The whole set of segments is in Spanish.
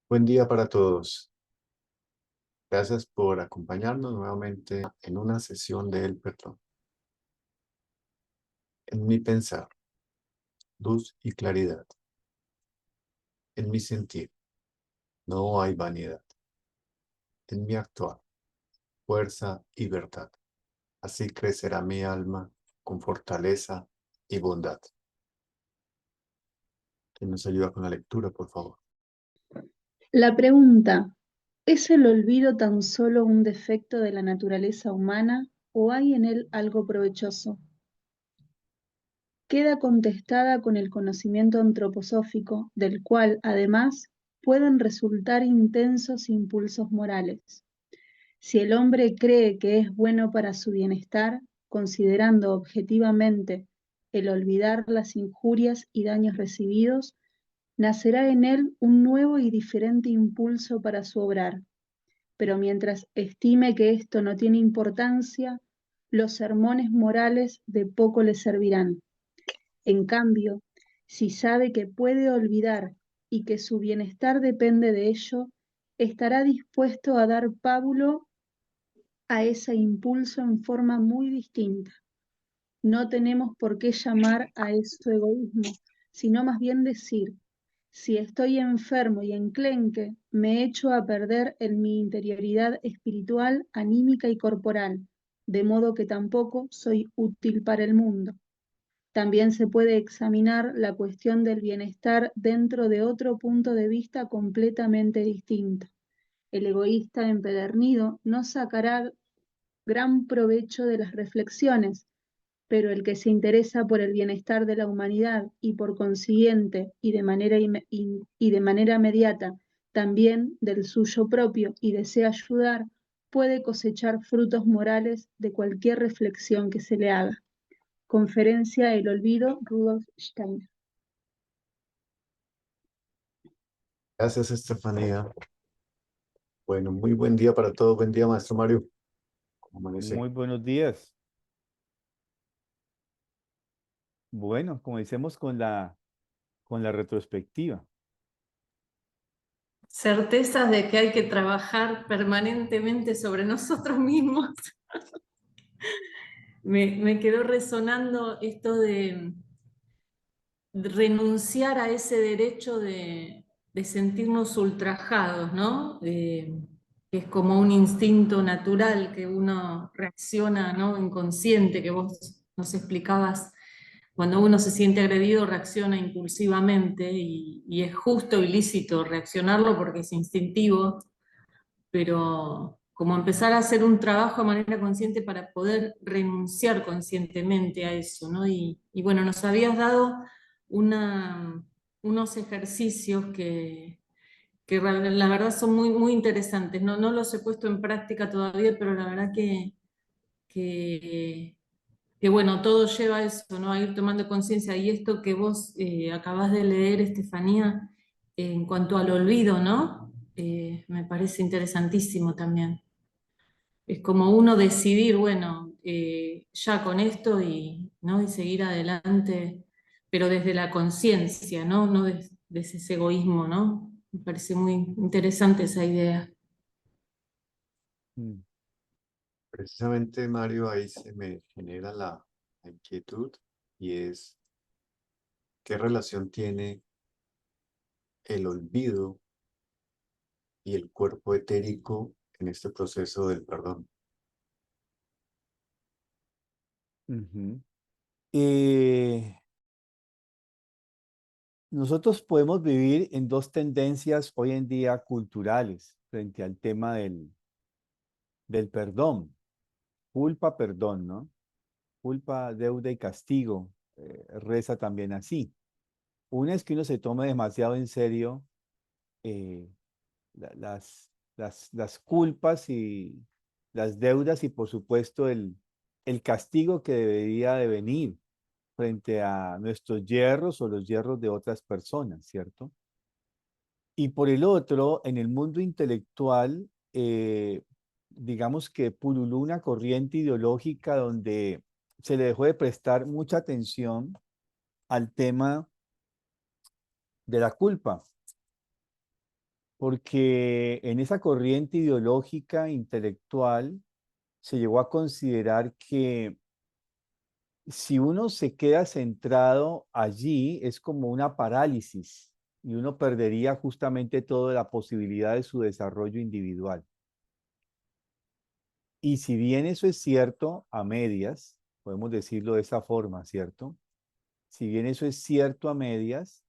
Buen día para todos. Gracias por acompañarnos nuevamente en una sesión de El Perdón. En mi pensar, luz y claridad. En mi sentir, no hay vanidad. En mi actuar, fuerza y verdad. Así crecerá mi alma con fortaleza y bondad. ¿Quién nos ayuda con la lectura, por favor? La pregunta, ¿es el olvido tan solo un defecto de la naturaleza humana o hay en él algo provechoso? Queda contestada con el conocimiento antroposófico, del cual, además, pueden resultar intensos impulsos morales. Si el hombre cree que es bueno para su bienestar, considerando objetivamente el olvidar las injurias y daños recibidos, nacerá en él un nuevo y diferente impulso para su obrar. Pero mientras estime que esto no tiene importancia, los sermones morales de poco le servirán. En cambio, si sabe que puede olvidar y que su bienestar depende de ello, estará dispuesto a dar pábulo a ese impulso en forma muy distinta. No tenemos por qué llamar a esto egoísmo, sino más bien decir, si estoy enfermo y enclenque, me echo a perder en mi interioridad espiritual, anímica y corporal, de modo que tampoco soy útil para el mundo. También se puede examinar la cuestión del bienestar dentro de otro punto de vista completamente distinto. El egoísta empedernido no sacará gran provecho de las reflexiones, pero el que se interesa por el bienestar de la humanidad y por consiguiente y de manera inmediata también del suyo propio y desea ayudar, puede cosechar frutos morales de cualquier reflexión que se le haga. Conferencia El Olvido, Rudolf Steiner. Gracias, Estefanía. Bueno, muy buen día para todos. Buen día, maestro Mario. ¿Cómo amanece? Muy buenos días. Bueno, comencemos con la retrospectiva. Certezas de que hay que trabajar permanentemente sobre nosotros mismos. Me quedó resonando esto de renunciar a ese derecho de sentirnos ultrajados, ¿no? Que es como un instinto natural que uno reacciona, ¿no? Inconsciente, que vos nos explicabas. Cuando uno se siente agredido, reacciona impulsivamente y es justo y lícito reaccionarlo porque es instintivo, pero como empezar a hacer un trabajo de manera consciente para poder renunciar conscientemente a eso, ¿no? Y bueno, nos habías dado unos ejercicios que la verdad son muy, muy interesantes. No los he puesto en práctica todavía, pero la verdad que, que bueno, todo lleva a eso, ¿no? A ir tomando conciencia. Y esto que vos acabás de leer, Estefanía, en cuanto al olvido, ¿no? Me parece interesantísimo también. Es como uno decidir, bueno, ya con esto ¿no? Y seguir adelante, pero desde la conciencia, ¿no? No desde ese egoísmo, ¿no? Me parece muy interesante esa idea. Mm, Precisamente, Mario, ahí se me genera la inquietud y es, ¿qué relación tiene el olvido y el cuerpo etérico en este proceso del perdón? ujú. Eh, Nosotros podemos vivir en dos tendencias hoy en día culturales frente al tema del perdón. Culpa, perdón, ¿no? Culpa, deuda y castigo. Reza también así. Una es que uno se tome demasiado en serio eh, las culpas y las deudas y por supuesto el castigo que debería de venir frente a nuestros hierros o los hierros de otras personas, ¿cierto? Y por el otro, en el mundo intelectual, digamos que pululó una corriente ideológica donde se le dejó de prestar mucha atención al tema de la culpa. porque en esa corriente ideológica, intelectual, se llegó a considerar que si uno se queda centrado allí, es como una parálisis y uno perdería justamente toda la posibilidad de su desarrollo individual. Y si bien eso es cierto a medias, podemos decirlo de esa forma, ¿cierto? Si bien eso es cierto a medias,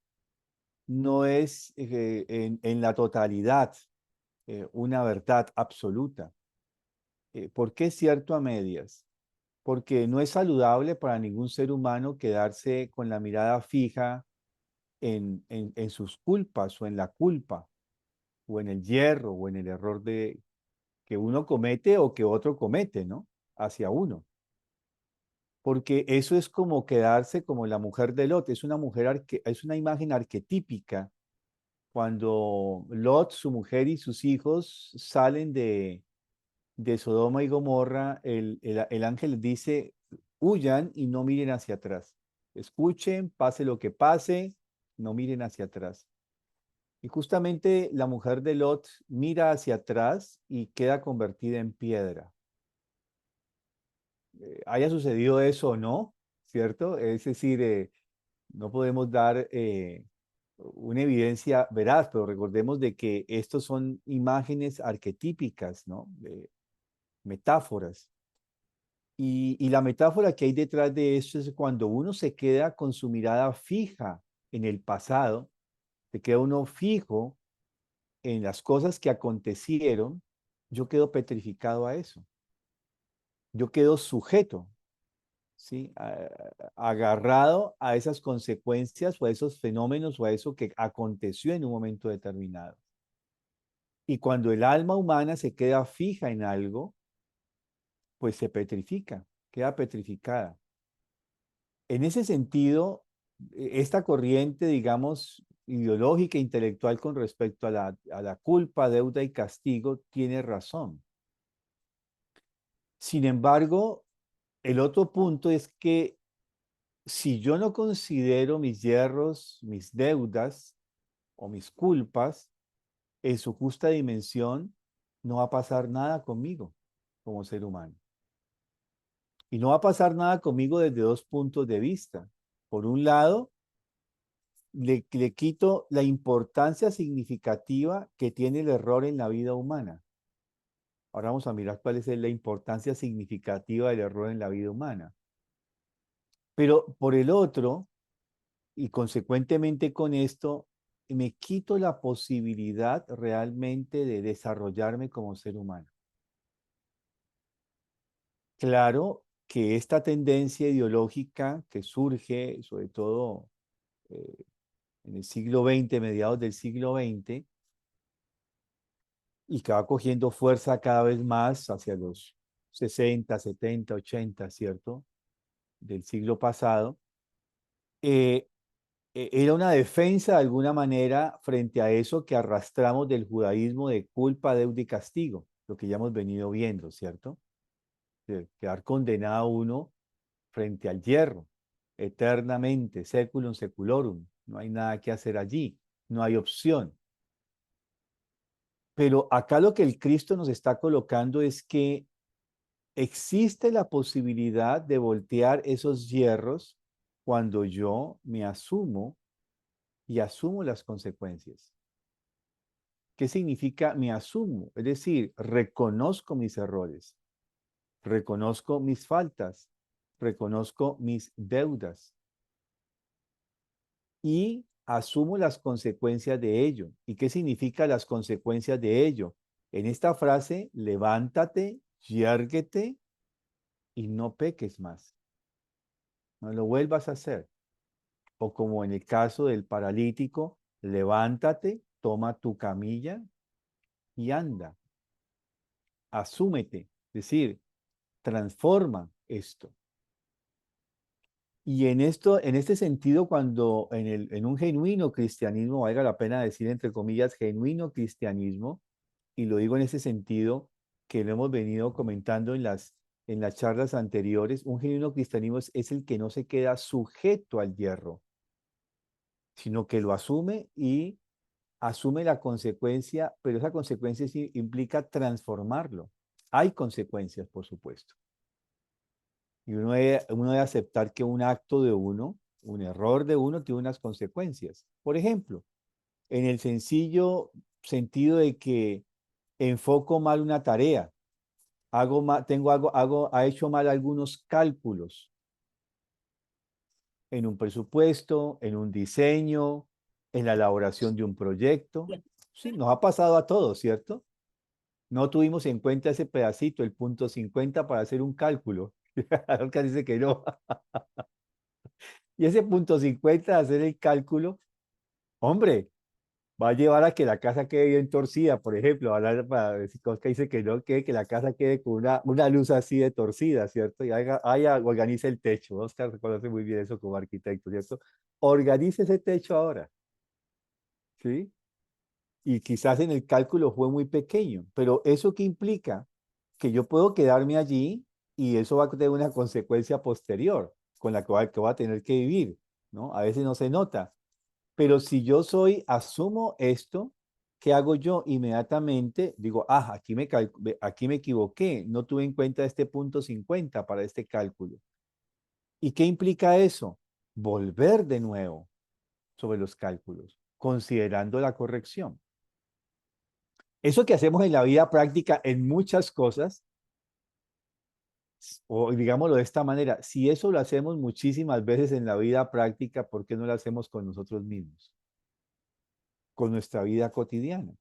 no es en la totalidad una verdad absoluta. ¿Por qué es cierto a medias? Porque no es saludable para ningún ser humano quedarse con la mirada fija en sus culpas o en la culpa o en el hierro o en el error que uno comete o que otro comete, ¿no? Hacia uno. Porque eso es como quedarse como la mujer de Lot, es una es una imagen arquetípica. Cuando Lot, su mujer y sus hijos salen de Sodoma y Gomorra, el ángel dice, huyan y no miren hacia atrás. Escuchen, pase lo que pase, no miren hacia atrás. Y justamente la mujer de Lot mira hacia atrás y queda convertida en piedra. Haya sucedido eso o no, ¿cierto? Es decir, no podemos dar una evidencia veraz, pero recordemos de que estos son imágenes arquetípicas, ¿no? Metáforas. Y la metáfora que hay detrás de esto es cuando uno se queda con su mirada fija en el pasado, se queda uno fijo en las cosas que acontecieron, yo quedo petrificado a eso. Yo quedo sujeto, ¿sí? Agarrado a esas consecuencias o a esos fenómenos o a eso que aconteció en un momento determinado. Y cuando el alma humana se queda fija en algo, pues se petrifica, queda petrificada. En ese sentido, esta corriente, digamos, ideológica e intelectual con respecto a la culpa, deuda y castigo, tiene razón. Sin embargo, el otro punto es que si yo no considero mis hierros, mis deudas o mis culpas en su justa dimensión, no va a pasar nada conmigo como ser humano. Y no va a pasar nada conmigo desde dos puntos de vista. Por un lado, le quito la importancia significativa que tiene el error en la vida humana. Ahora vamos a mirar cuál es la importancia significativa del error en la vida humana. Pero por el otro, y consecuentemente con esto, me quito la posibilidad realmente de desarrollarme como ser humano. Claro que esta tendencia ideológica que surge, sobre todo en el siglo XX, mediados del siglo XX, y que va cogiendo fuerza cada vez más hacia los 60, 70, 80, ¿cierto? Del siglo pasado, eh, era una defensa de alguna manera frente a eso que arrastramos del judaísmo de culpa, deuda y castigo, lo que ya hemos venido viendo, ¿cierto? De quedar condenado uno frente al hierro, eternamente, seculum seculorum, no hay nada que hacer allí, no hay opción. Pero acá lo que el Cristo nos está colocando es que existe la posibilidad de voltear esos hierros cuando yo me asumo y asumo las consecuencias. ¿Qué significa me asumo? Es decir, reconozco mis errores, reconozco mis faltas, reconozco mis deudas y asumo las consecuencias de ello. ¿Y qué significa las consecuencias de ello? En esta frase, levántate, yérguete y no peques más. No lo vuelvas a hacer. O como en el caso del paralítico, levántate, toma tu camilla y anda. Asúmete, es decir, transforma esto. Y en esto, en este sentido, cuando en un genuino cristianismo, valga la pena decir entre comillas, genuino cristianismo, y lo digo en ese sentido que lo hemos venido comentando en las charlas anteriores, un genuino cristianismo es el que no se queda sujeto al hierro, sino que lo asume y asume la consecuencia, pero esa consecuencia sí implica transformarlo. Hay consecuencias, por supuesto. Y uno debe aceptar que un acto de uno, un error de uno, tiene unas consecuencias. Por ejemplo, en el sencillo sentido de que enfoco mal una tarea, ha hecho mal algunos cálculos en un presupuesto, en un diseño, en la elaboración de un proyecto. Sí, nos ha pasado a todos, ¿cierto? No tuvimos en cuenta ese pedacito, el punto 50 para hacer un cálculo. Oscar dice que no. Y ese punto 50 de hacer el cálculo, hombre, va a llevar a que la casa quede bien torcida, por ejemplo. Para decir que Oscar dice que no, que la casa quede con una luz así de torcida, ¿cierto? Y organice el techo. Oscar conoce muy bien eso como arquitecto, ¿cierto? Organice ese techo ahora, ¿sí? Y quizás en el cálculo fue muy pequeño, pero ¿eso qué implica? Que yo puedo quedarme allí y eso va a tener una consecuencia posterior con la que voy a tener que vivir, ¿no? A veces no se nota, pero si yo asumo esto, ¿qué hago yo? Inmediatamente digo, aquí me equivoqué, no tuve en cuenta este punto 50 para este cálculo. ¿Y qué implica eso? Volver de nuevo sobre los cálculos, considerando la corrección. Eso que hacemos en la vida práctica en muchas cosas, o digámoslo de esta manera, si eso lo hacemos muchísimas veces en la vida práctica, ¿por qué no lo hacemos con nosotros mismos? Con nuestra vida cotidiana.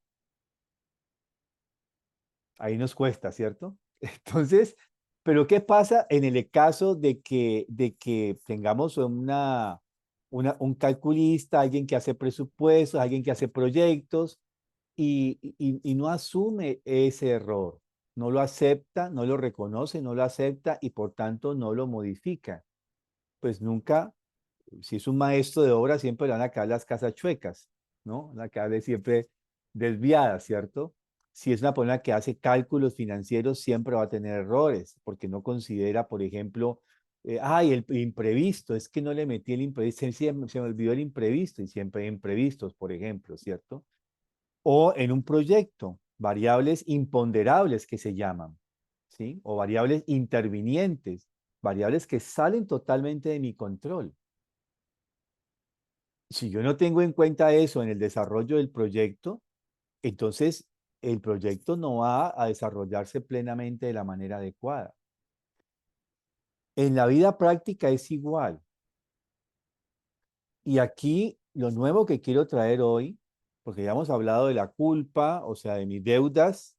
Ahí nos cuesta, ¿cierto? Entonces, pero ¿qué pasa en el caso de que tengamos un calculista, alguien que hace presupuestos, alguien que hace proyectos y no asume ese error? No lo acepta, no lo reconoce, no lo acepta y por tanto no lo modifica. Pues nunca, si es un maestro de obra, siempre le van a quedar las casas chuecas, ¿no? Van a quedar siempre desviadas, ¿cierto? Si es una persona que hace cálculos financieros, siempre va a tener errores, porque no considera, por ejemplo, el imprevisto, es que no le metí el imprevisto, se me olvidó el imprevisto, y siempre hay imprevistos, por ejemplo, ¿cierto? O en un proyecto, variables imponderables que se llaman, ¿sí? O variables intervinientes, variables que salen totalmente de mi control. Si yo no tengo en cuenta eso en el desarrollo del proyecto, entonces el proyecto no va a desarrollarse plenamente de la manera adecuada. En la vida práctica es igual. Y aquí lo nuevo que quiero traer hoy, porque ya hemos hablado de la culpa, o sea, de mis deudas,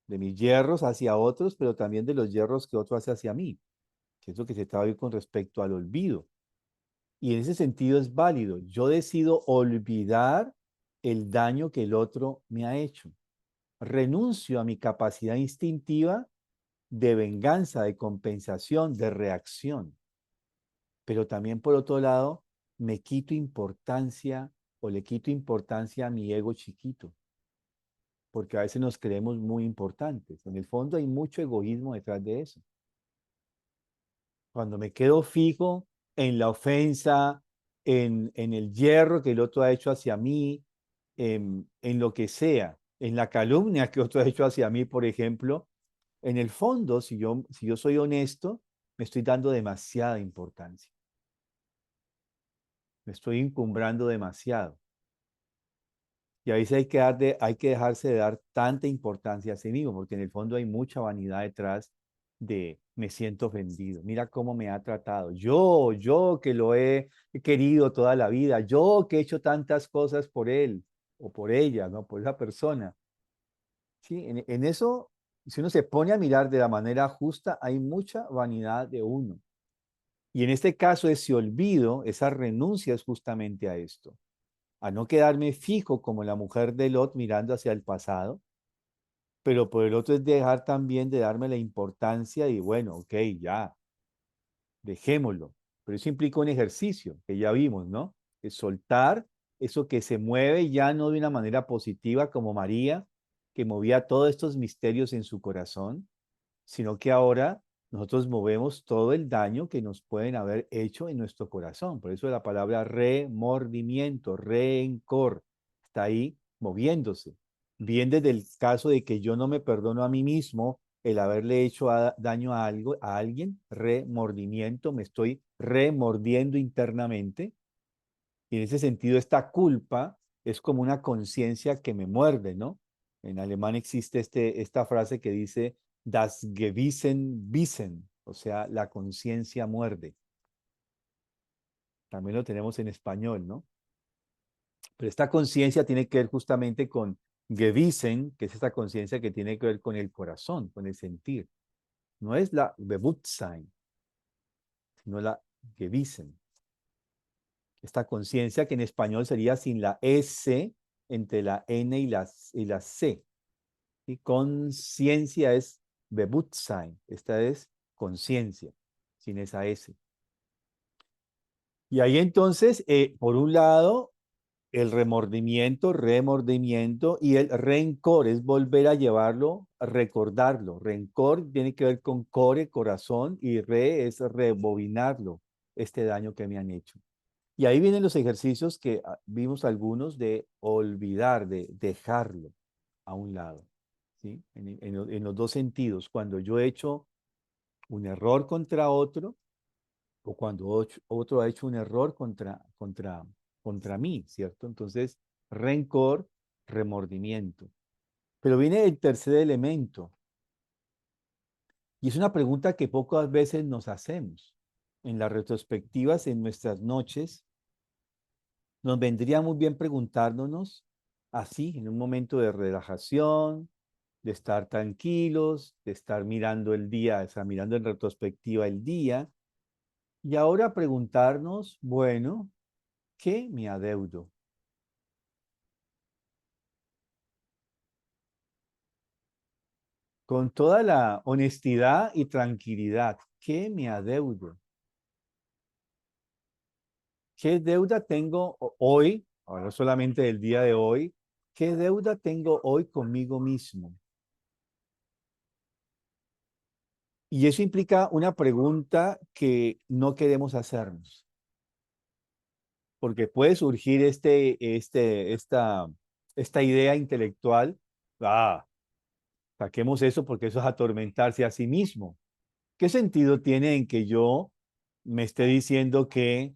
de mis hierros hacia otros, pero también de los hierros que otro hace hacia mí, que es lo que se trata hoy con respecto al olvido. Y en ese sentido es válido. Yo decido olvidar el daño que el otro me ha hecho. Renuncio a mi capacidad instintiva de venganza, de compensación, de reacción. Pero también por otro lado, me quito importancia o le quito importancia a mi ego chiquito, porque a veces nos creemos muy importantes. En el fondo hay mucho egoísmo detrás de eso. Cuando me quedo fijo en la ofensa, en el hierro que el otro ha hecho hacia mí, en lo que sea, en la calumnia que otro ha hecho hacia mí, por ejemplo, en el fondo, si yo soy honesto, me estoy dando demasiada importancia. Me estoy encumbrando demasiado. Y a veces hay que dejarse de dar tanta importancia a sí mismo, porque en el fondo hay mucha vanidad detrás de me siento ofendido. Mira cómo me ha tratado. Yo que lo he querido toda la vida, yo que he hecho tantas cosas por él o por ella, ¿no? Por esa persona. Sí, en eso, si uno se pone a mirar de la manera justa, hay mucha vanidad de uno. Y en este caso, ese olvido, esa renuncia es justamente a esto, a no quedarme fijo como la mujer de Lot mirando hacia el pasado, pero por el otro es dejar también de darme la importancia y bueno, ok, ya, dejémoslo. Pero eso implica un ejercicio que ya vimos, ¿no? Es soltar eso que se mueve ya no de una manera positiva como María, que movía todos estos misterios en su corazón, sino que ahora nosotros movemos todo el daño que nos pueden haber hecho en nuestro corazón. Por eso la palabra remordimiento, rencor, está ahí moviéndose. Bien desde el caso de que yo no me perdono a mí mismo el haberle hecho daño a algo, a alguien, remordimiento, me estoy remordiendo internamente. Y en ese sentido, esta culpa es como una conciencia que me muerde, ¿no? En alemán existe esta frase que dice, das Gewissen bissen, o sea, la conciencia muerde. También lo tenemos en español, ¿no? Pero esta conciencia tiene que ver justamente con Gewissen, que es esta conciencia que tiene que ver con el corazón, con el sentir. No es la Bewusstsein, sino la Gewissen. Esta conciencia que en español sería sin la S entre la N y la C. Y conciencia es Bewusstsein. Esta es conciencia, sin esa S. Y ahí entonces, por un lado, el remordimiento, y el rencor es volver a llevarlo, a recordarlo. Rencor tiene que ver con core, corazón, y es rebobinarlo, este daño que me han hecho. Y ahí vienen los ejercicios que vimos algunos de olvidar, de dejarlo a un lado, ¿sí? En los dos sentidos, cuando yo he hecho un error contra otro o cuando otro ha hecho un error contra mí, ¿cierto? Entonces, rencor, remordimiento. Pero viene el tercer elemento, y es una pregunta que pocas veces nos hacemos. En las retrospectivas, en nuestras noches, nos vendría muy bien preguntándonos así, en un momento de relajación, de estar tranquilos, de estar mirando el día, o sea, mirando en retrospectiva el día, y ahora preguntarnos, bueno, ¿qué me adeudo? Con toda la honestidad y tranquilidad, ¿qué me adeudo? ¿Qué deuda tengo hoy, ahora solamente el día de hoy? ¿Qué deuda tengo hoy conmigo mismo? Y eso implica una pregunta que no queremos hacernos, porque puede surgir esta idea intelectual, saquemos eso porque eso es atormentarse a sí mismo. ¿Qué sentido tiene en que yo me esté diciendo que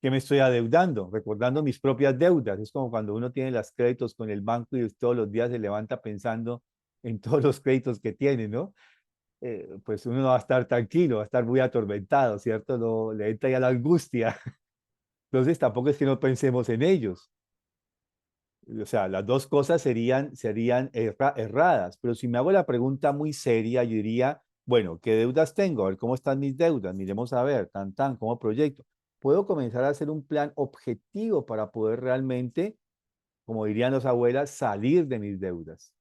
me estoy adeudando, recordando mis propias deudas? Es como cuando uno tiene los créditos con el banco y todos los días se levanta pensando en todos los créditos que tiene, ¿no? Pues uno no va a estar tranquilo, va a estar muy atormentado, ¿cierto? No, le entra ya la angustia. Entonces tampoco es que no pensemos en ellos. O sea, las dos cosas serían erradas, pero si me hago la pregunta muy seria, yo diría, bueno, ¿qué deudas tengo? A ver, ¿cómo están mis deudas? Miremos a ver, ¿cómo proyecto? Puedo comenzar a hacer un plan objetivo para poder realmente, como dirían las abuelas, salir de mis deudas.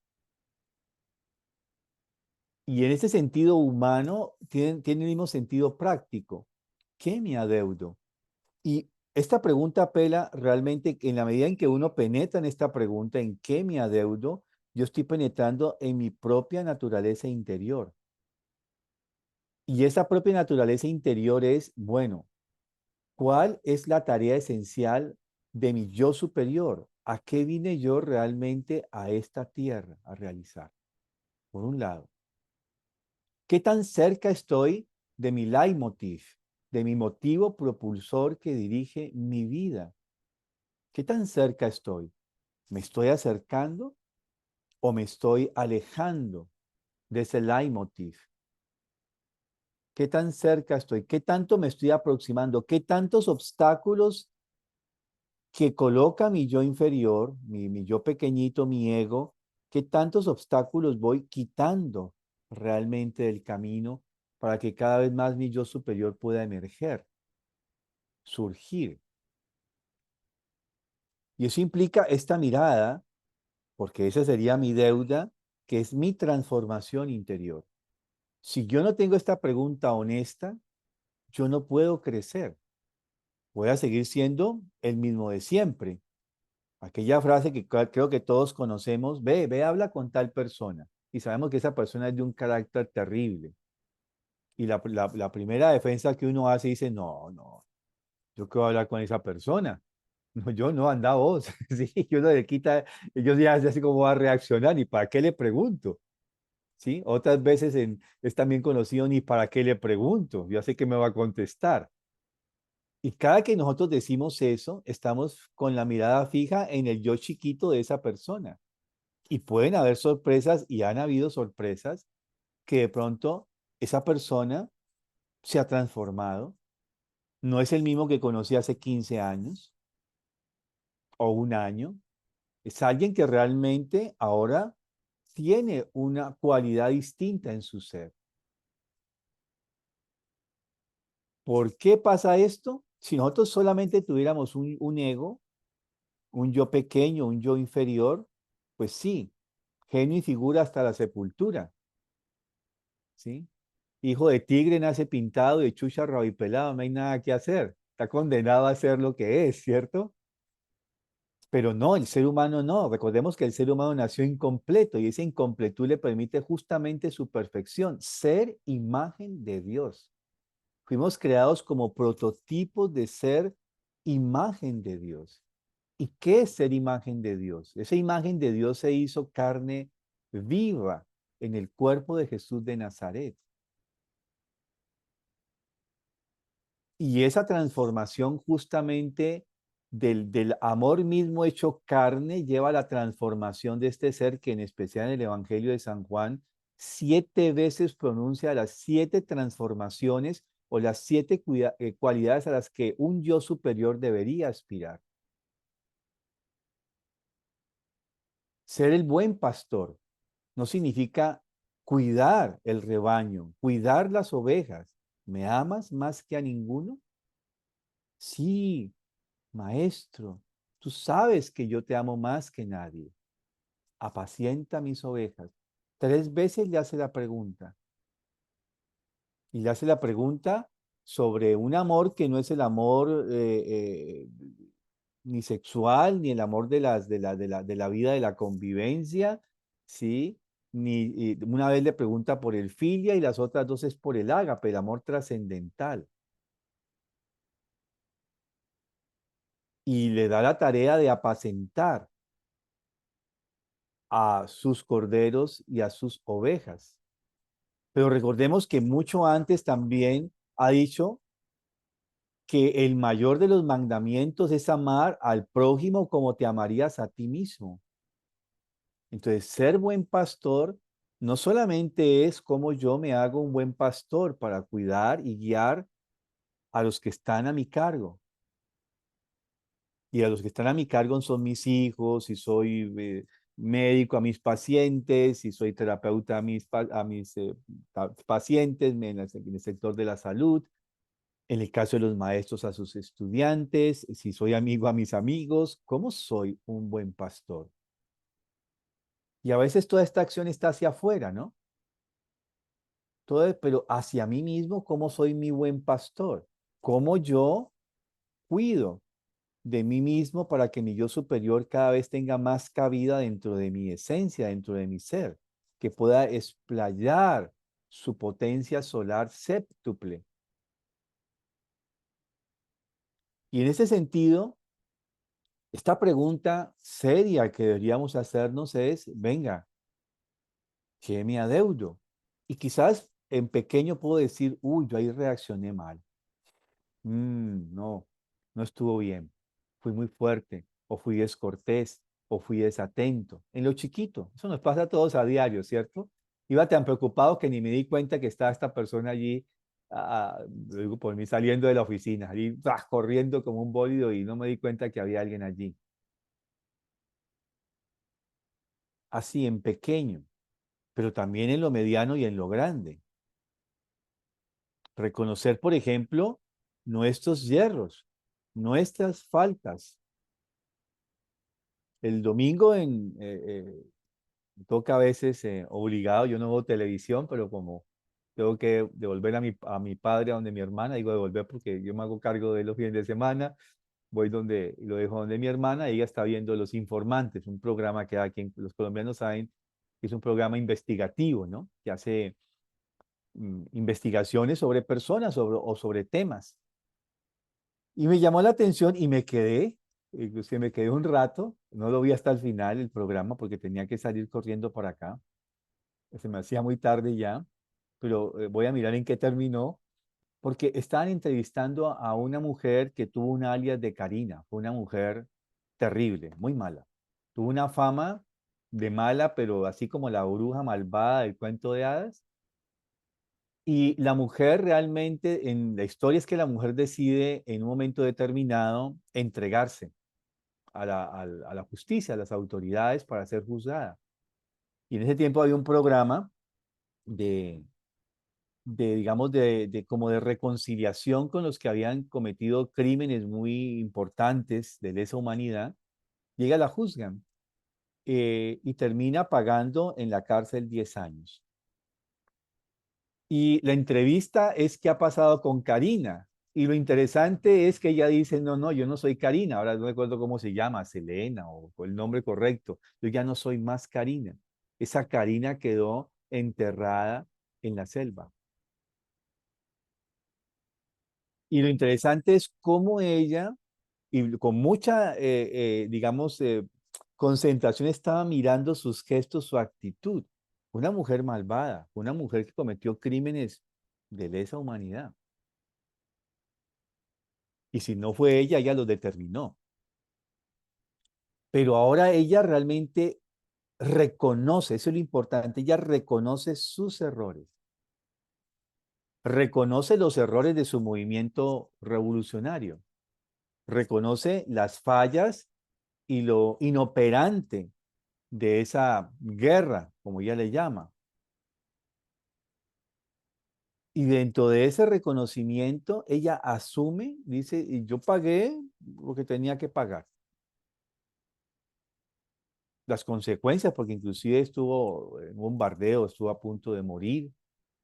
Y en ese sentido humano, tiene el mismo sentido práctico. ¿Qué me adeudo? Y esta pregunta apela realmente en la medida en que uno penetra en esta pregunta, ¿en qué me adeudo? Yo estoy penetrando en mi propia naturaleza interior. Y esa propia naturaleza interior es, bueno, ¿cuál es la tarea esencial de mi yo superior? ¿A qué vine yo realmente a esta tierra a realizar? Por un lado. ¿Qué tan cerca estoy de mi leitmotiv, de mi motivo propulsor que dirige mi vida? ¿Qué tan cerca estoy? ¿Me estoy acercando o me estoy alejando de ese leitmotiv? ¿Qué tan cerca estoy? ¿Qué tanto me estoy aproximando? ¿Qué tantos obstáculos que coloca mi yo inferior, mi yo pequeñito, mi ego, qué tantos obstáculos voy quitando realmente del camino para que cada vez más mi yo superior pueda emerger, surgir? Y eso implica esta mirada, porque esa sería mi deuda, que es mi transformación interior. Si yo no tengo esta pregunta honesta, yo no puedo crecer. Voy a seguir siendo el mismo de siempre. Aquella frase que creo que todos conocemos, ve, habla con tal persona. Y sabemos que esa persona es de un carácter terrible. Y la primera defensa que uno hace dice, no, yo qué voy a hablar con esa persona. No, yo no, anda vos. Sí, yo no le quita, yo ya sé así cómo va a reaccionar, ni para qué le pregunto. ¿Sí? Otras veces es también conocido ni para qué le pregunto, yo sé que me va a contestar. Y cada que nosotros decimos eso, estamos con la mirada fija en el yo chiquito de esa persona. Y pueden haber sorpresas, y han habido sorpresas, que de pronto esa persona se ha transformado. No es el mismo que conocí hace 15 años o un año. Es alguien que realmente ahora tiene una cualidad distinta en su ser. ¿Por qué pasa esto? Si nosotros solamente tuviéramos un ego, un yo pequeño, un yo inferior, pues sí, genio y figura hasta la sepultura, ¿sí? Hijo de tigre nace pintado y de chucha rabipelado, no hay nada que hacer. Está condenado a ser lo que es, ¿cierto? Pero no, el ser humano no. Recordemos que el ser humano nació incompleto y esa incompletud le permite justamente su perfección, ser imagen de Dios. Fuimos creados como prototipos de ser imagen de Dios. ¿Y qué es ser imagen de Dios? Esa imagen de Dios se hizo carne viva en el cuerpo de Jesús de Nazaret. Y esa transformación justamente del amor mismo hecho carne lleva a la transformación de este ser que en especial en el Evangelio de San Juan 7 veces pronuncia las 7 transformaciones o las 7 cualidades a las que un yo superior debería aspirar. Ser el buen pastor no significa cuidar el rebaño, cuidar las ovejas. ¿Me amas más que a ninguno? Sí, maestro, tú sabes que yo te amo más que nadie. Apacienta mis ovejas. 3 veces le hace la pregunta. Y le hace la pregunta sobre un amor que no es el amor ni sexual, ni el amor de la vida de la convivencia, ¿sí? Y una vez le pregunta por el filia y las otras 2 es por el ágape, el amor trascendental. Y le da la tarea de apacentar a sus corderos y a sus ovejas. Pero recordemos que mucho antes también ha dicho que el mayor de los mandamientos es amar al prójimo como te amarías a ti mismo. Entonces, ser buen pastor no solamente es cómo yo me hago un buen pastor para cuidar y guiar a los que están a mi cargo. Y a los que están a mi cargo son mis hijos, si soy médico a mis pacientes, si soy terapeuta a mis pacientes en el sector de la salud, en el caso de los maestros a sus estudiantes, si soy amigo a mis amigos, ¿cómo soy un buen pastor? Y a veces toda esta acción está hacia afuera, ¿no? Pero hacia mí mismo, ¿cómo soy mi buen pastor? ¿Cómo yo cuido de mí mismo para que mi yo superior cada vez tenga más cabida dentro de mi esencia, dentro de mi ser, que pueda explayar su potencia solar séptuple? Y en ese sentido, esta pregunta seria que deberíamos hacernos es, venga, ¿qué me adeudo? Y quizás en pequeño puedo decir, uy, yo ahí reaccioné mal. No, no estuvo bien. Fui muy fuerte, o fui descortés, o fui desatento. En lo chiquito, eso nos pasa a todos a diario, ¿cierto? Iba tan preocupado que ni me di cuenta que estaba esta persona allí, lo digo por mí, saliendo de la oficina, allí corriendo como un bólido y no me di cuenta que había alguien allí. Así en pequeño, pero también en lo mediano y en lo grande. Reconocer, por ejemplo, nuestros yerros, nuestras faltas. El domingo toca a veces obligado, yo no veo televisión, pero como tengo que devolver a mi padre a donde mi hermana, digo devolver porque yo me hago cargo de los fines de semana, voy donde, y lo dejo donde mi hermana, ella está viendo Los Informantes, un programa que aquí los colombianos saben que es un programa investigativo, ¿no? Que hace investigaciones sobre personas o sobre temas. Y me llamó la atención y me quedé Inclusive me quedé un rato, no lo vi hasta el final el programa porque tenía que salir corriendo por acá. Se me hacía muy tarde ya, pero voy a mirar en qué terminó, porque estaban entrevistando a una mujer que tuvo un alias de Karina. Fue una mujer terrible, muy mala. Tuvo una fama de mala, pero así como la bruja malvada del cuento de hadas. Y la mujer realmente, en la historia es que la mujer decide en un momento determinado entregarse a la justicia, a las autoridades para ser juzgada. Y en ese tiempo había un programa de, digamos, como de reconciliación con los que habían cometido crímenes muy importantes de lesa humanidad. Llega, la juzgan y termina pagando en la cárcel 10 años. Y la entrevista es qué ha pasado con Karina. Y lo interesante es que ella dice, no, no, yo no soy Karina. Ahora no recuerdo cómo se llama, Selena o el nombre correcto. Yo ya no soy más Karina. Esa Karina quedó enterrada en la selva. Y lo interesante es cómo ella, y con mucha, digamos, concentración, estaba mirando sus gestos, su actitud. Una mujer malvada, una mujer que cometió crímenes de lesa humanidad. Y si no fue ella, ella lo determinó. Pero ahora ella realmente reconoce, eso es lo importante, ella reconoce sus errores. Reconoce los errores de su movimiento revolucionario. Reconoce las fallas y lo inoperante de esa guerra, como ella le llama. Y dentro de ese reconocimiento, ella asume, dice, y yo pagué lo que tenía que pagar. Las consecuencias, porque inclusive estuvo en un bombardeo, estuvo a punto de morir.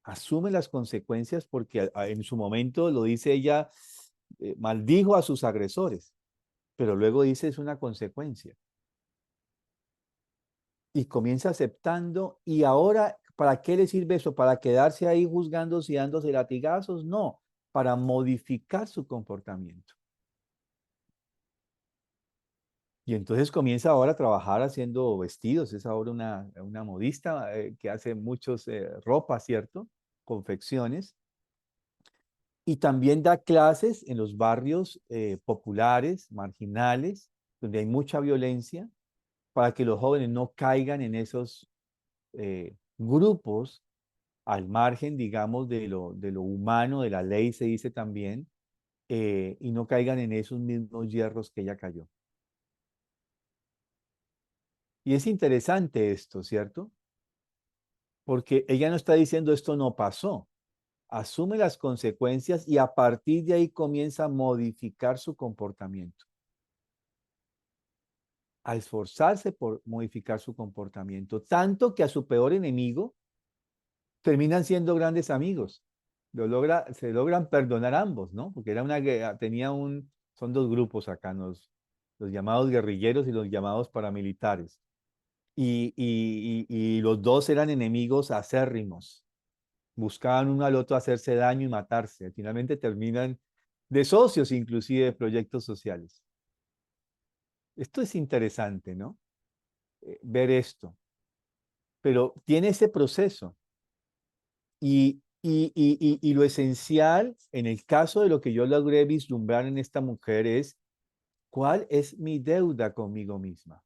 Asume las consecuencias porque en su momento lo dice ella, maldijo a sus agresores, pero luego dice es una consecuencia. Y comienza aceptando, y ahora, ¿para qué le sirve eso? ¿Para quedarse ahí juzgándose y dándose latigazos? No, para modificar su comportamiento. Y entonces comienza ahora a trabajar haciendo vestidos, es ahora una modista que hace muchos ropas, ¿cierto? Confecciones. Y también da clases en los barrios populares, marginales, donde hay mucha violencia, para que los jóvenes no caigan en esos grupos al margen, digamos, de lo humano, de la ley, se dice también, y no caigan en esos mismos hierros que ella cayó. Y es interesante esto, ¿cierto? Porque ella no está diciendo esto no pasó, asume las consecuencias y a partir de ahí comienza a modificar su comportamiento, a esforzarse por modificar su comportamiento, tanto que a su peor enemigo terminan siendo grandes amigos. Se logran perdonar ambos, ¿no? Porque era son dos grupos acá, los llamados guerrilleros y los llamados paramilitares. Y los dos eran enemigos acérrimos. Buscaban uno al otro hacerse daño y matarse. Finalmente terminan de socios, inclusive de proyectos sociales. Esto es interesante, ¿no? Ver esto. Pero tiene ese proceso. Y lo esencial en el caso de lo que yo logré vislumbrar en esta mujer es, ¿cuál es mi deuda conmigo misma?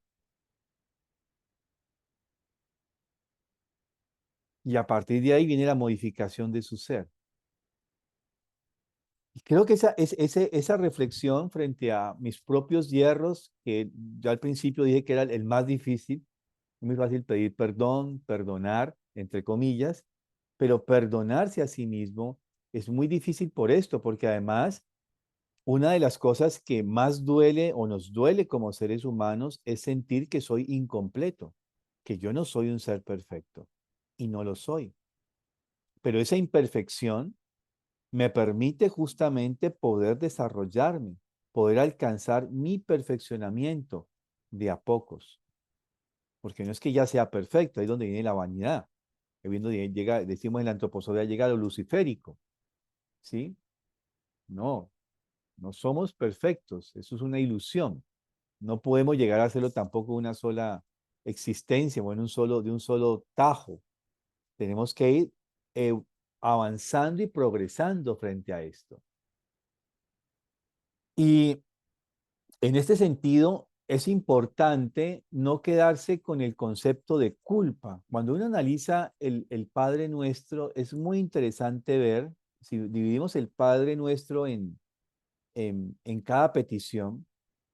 Y a partir de ahí viene la modificación de su ser. Y creo que esa reflexión frente a mis propios hierros, que yo al principio dije que era el más difícil, es muy fácil pedir perdón, perdonar, entre comillas, pero perdonarse a sí mismo es muy difícil por esto, porque además una de las cosas que más duele o nos duele como seres humanos es sentir que soy incompleto, que yo no soy un ser perfecto y no lo soy. Pero esa imperfección me permite justamente poder desarrollarme, poder alcanzar mi perfeccionamiento de a pocos. Porque no es que ya sea perfecto, ahí es donde viene la vanidad. Llega, decimos en la antroposofía, llega a lo luciférico. ¿Sí? No, no somos perfectos, eso es una ilusión. No podemos llegar a hacerlo tampoco una sola existencia o de un solo tajo. Tenemos que ir avanzando y progresando frente a esto. Y en este sentido, es importante no quedarse con el concepto de culpa. Cuando uno analiza el Padre Nuestro, es muy interesante ver, si dividimos el Padre Nuestro en cada petición,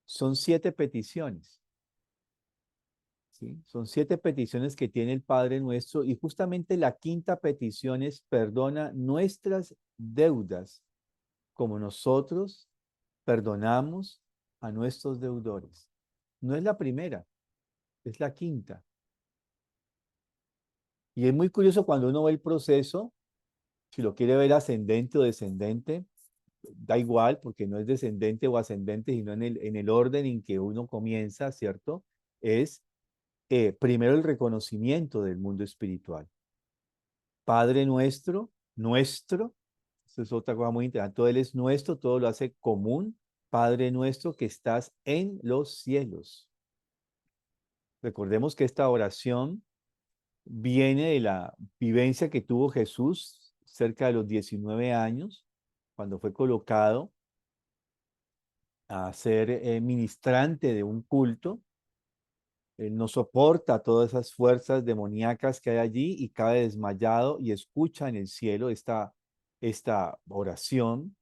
son 7 peticiones. ¿Sí? Son 7 peticiones que tiene el Padre Nuestro y justamente la quinta petición es perdona nuestras deudas como nosotros perdonamos a nuestros deudores. No es la primera, es la quinta. Y es muy curioso cuando uno ve el proceso, si lo quiere ver ascendente o descendente, da igual porque no es descendente o ascendente, sino en el orden en que uno comienza, ¿cierto? Es primero el reconocimiento del mundo espiritual. Padre nuestro, nuestro, eso es otra cosa muy interesante, todo Él es nuestro, todo lo hace común. Padre nuestro que estás en los cielos. Recordemos que esta oración viene de la vivencia que tuvo Jesús cerca de los 19 años, cuando fue colocado a ser ministrante de un culto. Él no soporta todas esas fuerzas demoníacas que hay allí y cae desmayado y escucha en el cielo esta oración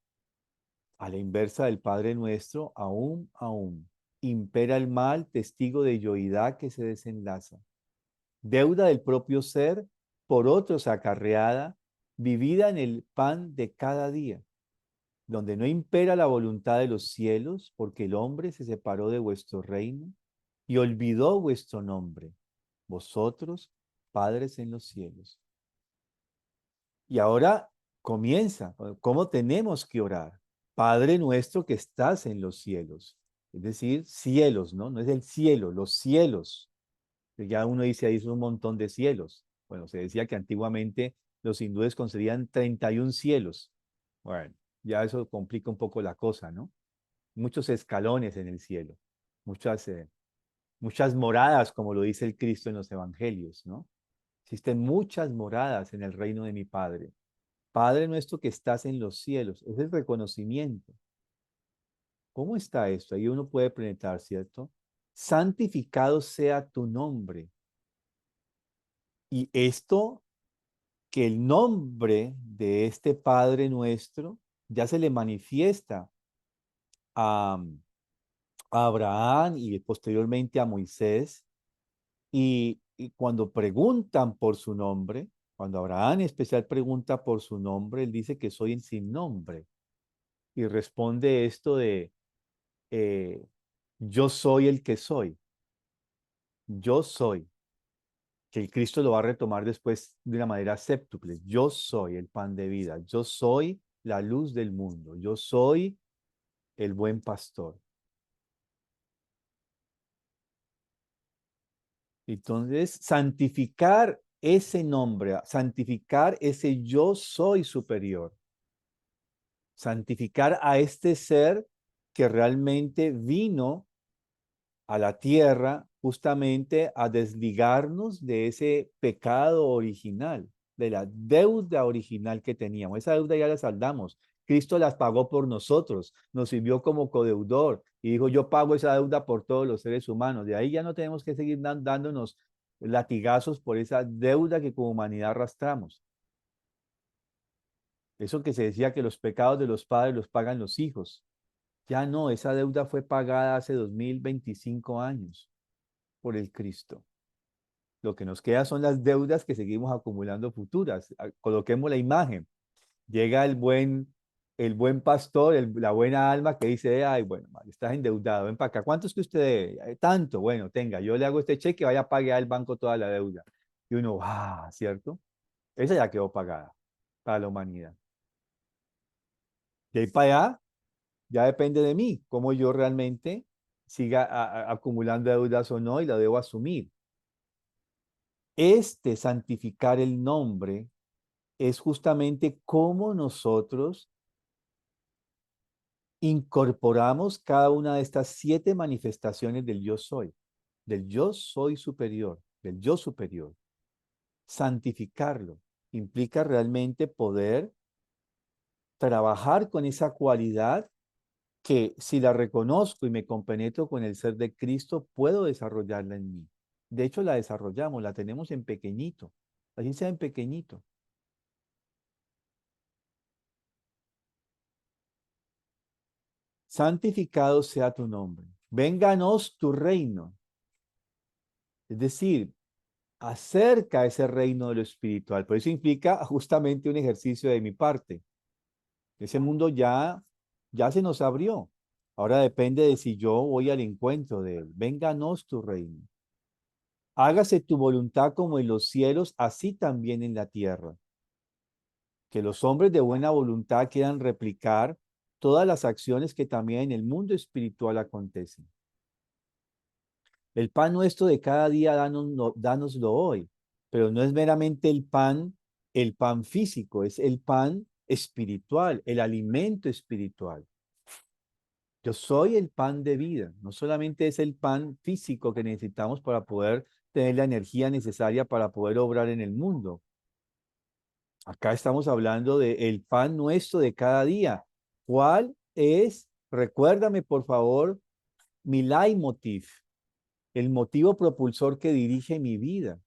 a la inversa del Padre Nuestro, aún, impera el mal, testigo de yoidad que se desenlaza. Deuda del propio ser, por otros acarreada, vivida en el pan de cada día, donde no impera la voluntad de los cielos, porque el hombre se separó de vuestro reino y olvidó vuestro nombre, vosotros, padres en los cielos. Y ahora comienza, ¿cómo tenemos que orar? Padre nuestro que estás en los cielos. Es decir, cielos, ¿no? No es el cielo, los cielos. Ya uno dice ahí son un montón de cielos. Bueno, se decía que antiguamente los hindúes concedían 31 cielos. Bueno, ya eso complica un poco la cosa, ¿no? Muchos escalones en el cielo, muchas moradas, como lo dice el Cristo en los evangelios, ¿no? Existen muchas moradas en el reino de mi Padre. Padre nuestro que estás en los cielos, es el reconocimiento. ¿Cómo está esto? Ahí uno puede penetrar, ¿cierto? Santificado sea tu nombre. Y esto, que el nombre de este Padre nuestro ya se le manifiesta a, a Abraham y posteriormente a Moisés. Y cuando preguntan por su nombre, cuando Abraham en especial pregunta por su nombre, él dice que soy sin nombre. Y responde esto de, eh, yo soy el que soy. Yo soy. Que el Cristo lo va a retomar después de una manera séptuple. Yo soy el pan de vida. Yo soy la luz del mundo. Yo soy el buen pastor. Entonces, santificar ese nombre, santificar ese yo soy superior, santificar a este ser que realmente vino a la tierra justamente a desligarnos de ese pecado original, de la deuda original que teníamos. Esa deuda ya la saldamos. Cristo las pagó por nosotros, nos sirvió como codeudor y dijo, yo pago esa deuda por todos los seres humanos. De ahí ya no tenemos que seguir dándonos latigazos por esa deuda que como humanidad arrastramos. Eso que se decía que los pecados de los padres los pagan los hijos. Ya no, esa deuda fue pagada hace 2025 años por el Cristo. Lo que nos queda son las deudas que seguimos acumulando futuras. Coloquemos la imagen. Llega el buen pastor, la buena alma que dice, ay, bueno, estás endeudado, ven para acá. ¿Cuánto es que usted debe? Tanto, bueno, tenga, yo le hago este cheque, vaya a pagar al banco toda la deuda. Y uno, ¿cierto? Esa ya quedó pagada para la humanidad. De ahí para allá, ya depende de mí, cómo yo realmente siga acumulando deudas o no y la debo asumir. Santificar el nombre es justamente cómo nosotros incorporamos cada una de estas 7 manifestaciones del yo soy superior, del yo superior. Santificarlo implica realmente poder trabajar con esa cualidad que si la reconozco y me compenetro con el ser de Cristo, puedo desarrollarla en mí. De hecho, la desarrollamos, la tenemos en pequeñito, así sea en pequeñito. Santificado sea tu nombre. Vénganos tu reino. Es decir, acerca ese reino de lo espiritual. Por eso implica justamente un ejercicio de mi parte. Ese mundo ya se nos abrió. Ahora depende de si yo voy al encuentro de él. Vénganos tu reino. Hágase tu voluntad como en los cielos, así también en la tierra. Que los hombres de buena voluntad quieran replicar todas las acciones que también en el mundo espiritual acontecen. El pan nuestro de cada día, dánoslo hoy, pero no es meramente el pan físico, es el pan espiritual, el alimento espiritual. Yo soy el pan de vida, no solamente es el pan físico que necesitamos para poder tener la energía necesaria para poder obrar en el mundo. Acá estamos hablando del pan nuestro de cada día. ¿Cuál es? Recuérdame, por favor, mi leitmotiv, el motivo propulsor que dirige mi vida.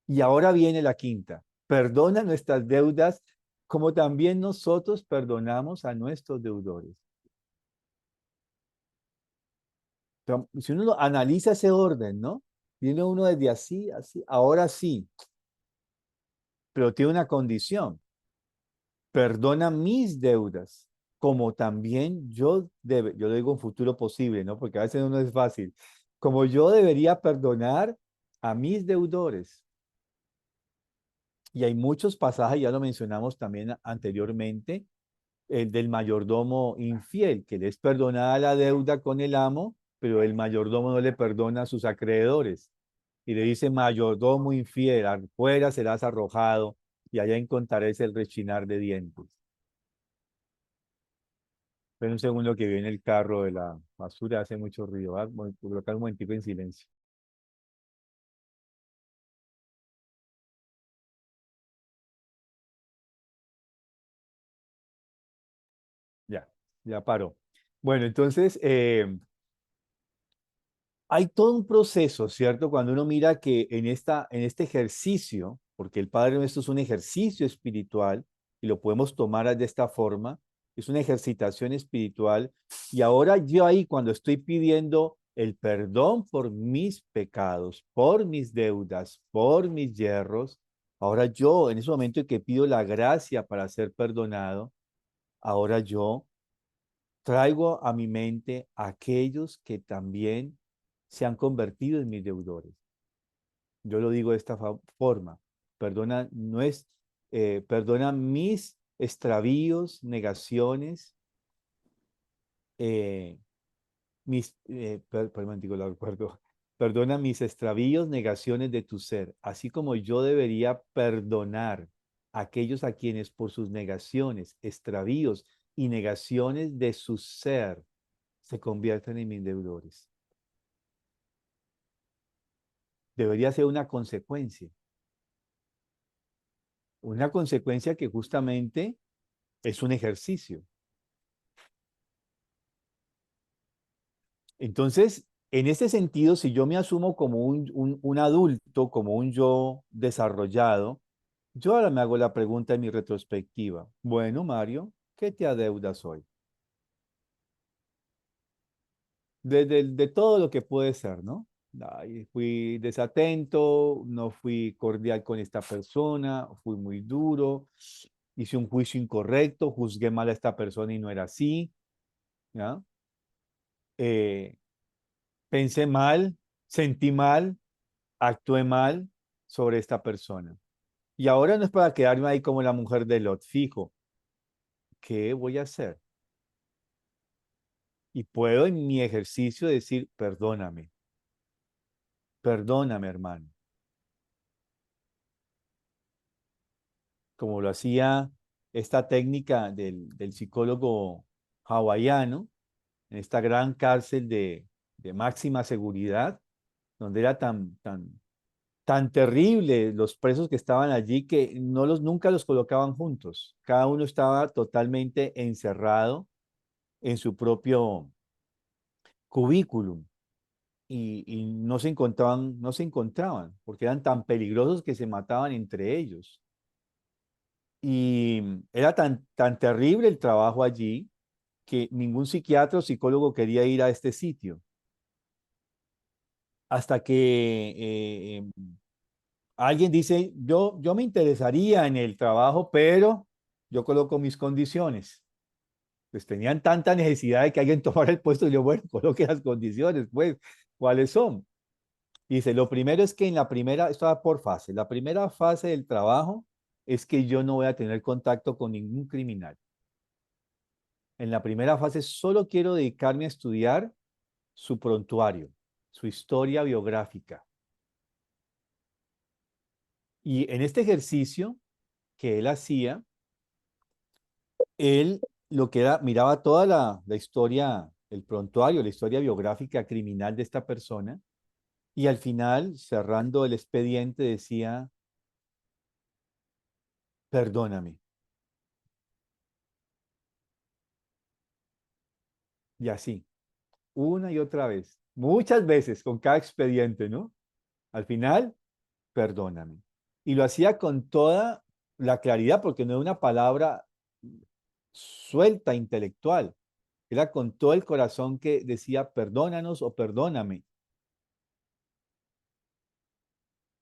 Y ahora viene la quinta. Perdona nuestras deudas como también nosotros perdonamos a nuestros deudores. Pero si uno analiza ese orden, ¿no? Viene uno desde así, así, ahora sí, pero tiene una condición. Perdona mis deudas, como también yo digo un futuro posible, ¿no? Porque a veces no es fácil. Como yo debería perdonar a mis deudores. Y hay muchos pasajes, ya lo mencionamos también anteriormente, el del mayordomo infiel, que le es perdonada la deuda con el amo, pero el mayordomo no le perdona a sus acreedores. Y le dice, mayordomo infiel, afuera serás arrojado y allá encontraréis el rechinar de dientes. Pero un segundo que viene el carro de la basura, hace mucho ruido. Voy a colocar un momentico en silencio. Ya paró. Bueno, entonces, hay todo un proceso, ¿cierto? Cuando uno mira que en este ejercicio, porque el Padre Nuestro es un ejercicio espiritual y lo podemos tomar de esta forma, es una ejercitación espiritual. Y ahora yo ahí cuando estoy pidiendo el perdón por mis pecados, por mis deudas, por mis yerros, ahora yo en ese momento en que pido la gracia para ser perdonado, ahora yo traigo a mi mente a aquellos que también se han convertido en mis deudores. Yo lo digo de esta forma. Perdona, perdona mis extravíos, negaciones, perdón, digo, lo recuerdo. Perdona mis extravíos, negaciones de tu ser, así como yo debería perdonar a aquellos a quienes por sus negaciones, extravíos y negaciones de su ser se convierten en mis deudores. Debería ser una consecuencia que justamente es un ejercicio. Entonces, en este sentido, si yo me asumo como un adulto, como un yo desarrollado, yo ahora me hago la pregunta en mi retrospectiva. Bueno, Mario, ¿qué te adeudas hoy? De todo lo que puede ser, ¿no? Ay, fui desatento, no fui cordial con esta persona, fui muy duro, hice un juicio incorrecto, juzgué mal a esta persona y no era así, ¿ya? Eh, Pensé mal, sentí mal, actué mal sobre esta persona. Y ahora no es para quedarme ahí como la mujer de Lot, fijo, ¿qué voy a hacer? Y puedo en mi ejercicio decir, perdóname, hermano. Como lo hacía esta técnica del psicólogo hawaiano, en esta gran cárcel de máxima seguridad, donde era tan terrible los presos que estaban allí que nunca los colocaban juntos. Cada uno estaba totalmente encerrado en su propio cubículum y no se encontraban porque eran tan peligrosos que se mataban entre ellos. Y era tan terrible el trabajo allí que ningún psiquiatra o psicólogo quería ir a este sitio. Hasta que alguien dice, yo me interesaría en el trabajo, pero yo coloco mis condiciones. Pues tenían tanta necesidad de que alguien tomara el puesto y yo, bueno, coloque las condiciones, pues, ¿cuáles son? Dice, lo primero es que esto va por fase, la primera fase del trabajo es que yo no voy a tener contacto con ningún criminal. En la primera fase solo quiero dedicarme a estudiar su prontuario, su historia biográfica. Y en este ejercicio que él hacía, él lo que era, miraba toda la historia, el prontuario, la historia biográfica criminal de esta persona, y al final, cerrando el expediente, decía, perdóname. Y así, una y otra vez, muchas veces con cada expediente, ¿no? Al final, perdóname. Y lo hacía con toda la claridad, porque no era una palabra suelta, intelectual. Era con todo el corazón que decía, perdónanos o perdóname.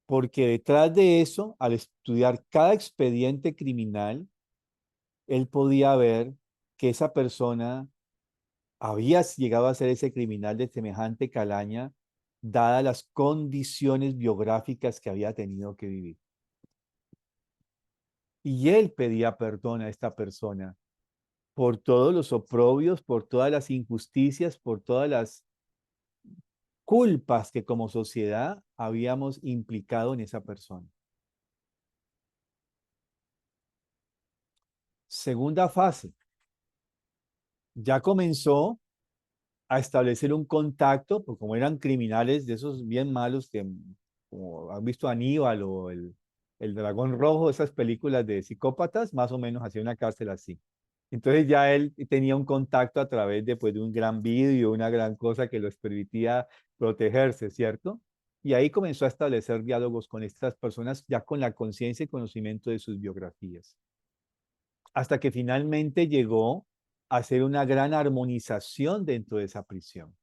Porque detrás de eso, al estudiar cada expediente criminal, él podía ver que esa persona había llegado a ser ese criminal de semejante calaña, dadas las condiciones biográficas que había tenido que vivir. Y él pedía perdón a esta persona por todos los oprobios, por todas las injusticias, por todas las culpas que como sociedad habíamos implicado en esa persona. Segunda fase, ya comenzó a establecer un contacto, porque como eran criminales de esos bien malos que, como han visto Aníbal o el Dragón Rojo, esas películas de psicópatas, más o menos hacía una cárcel así. Entonces ya él tenía un contacto a través de, pues, de un gran vídeo, una gran cosa que les permitía protegerse, ¿cierto? Y ahí comenzó a establecer diálogos con estas personas ya con la conciencia y conocimiento de sus biografías. Hasta que finalmente llegó a hacer una gran armonización dentro de esa prisión.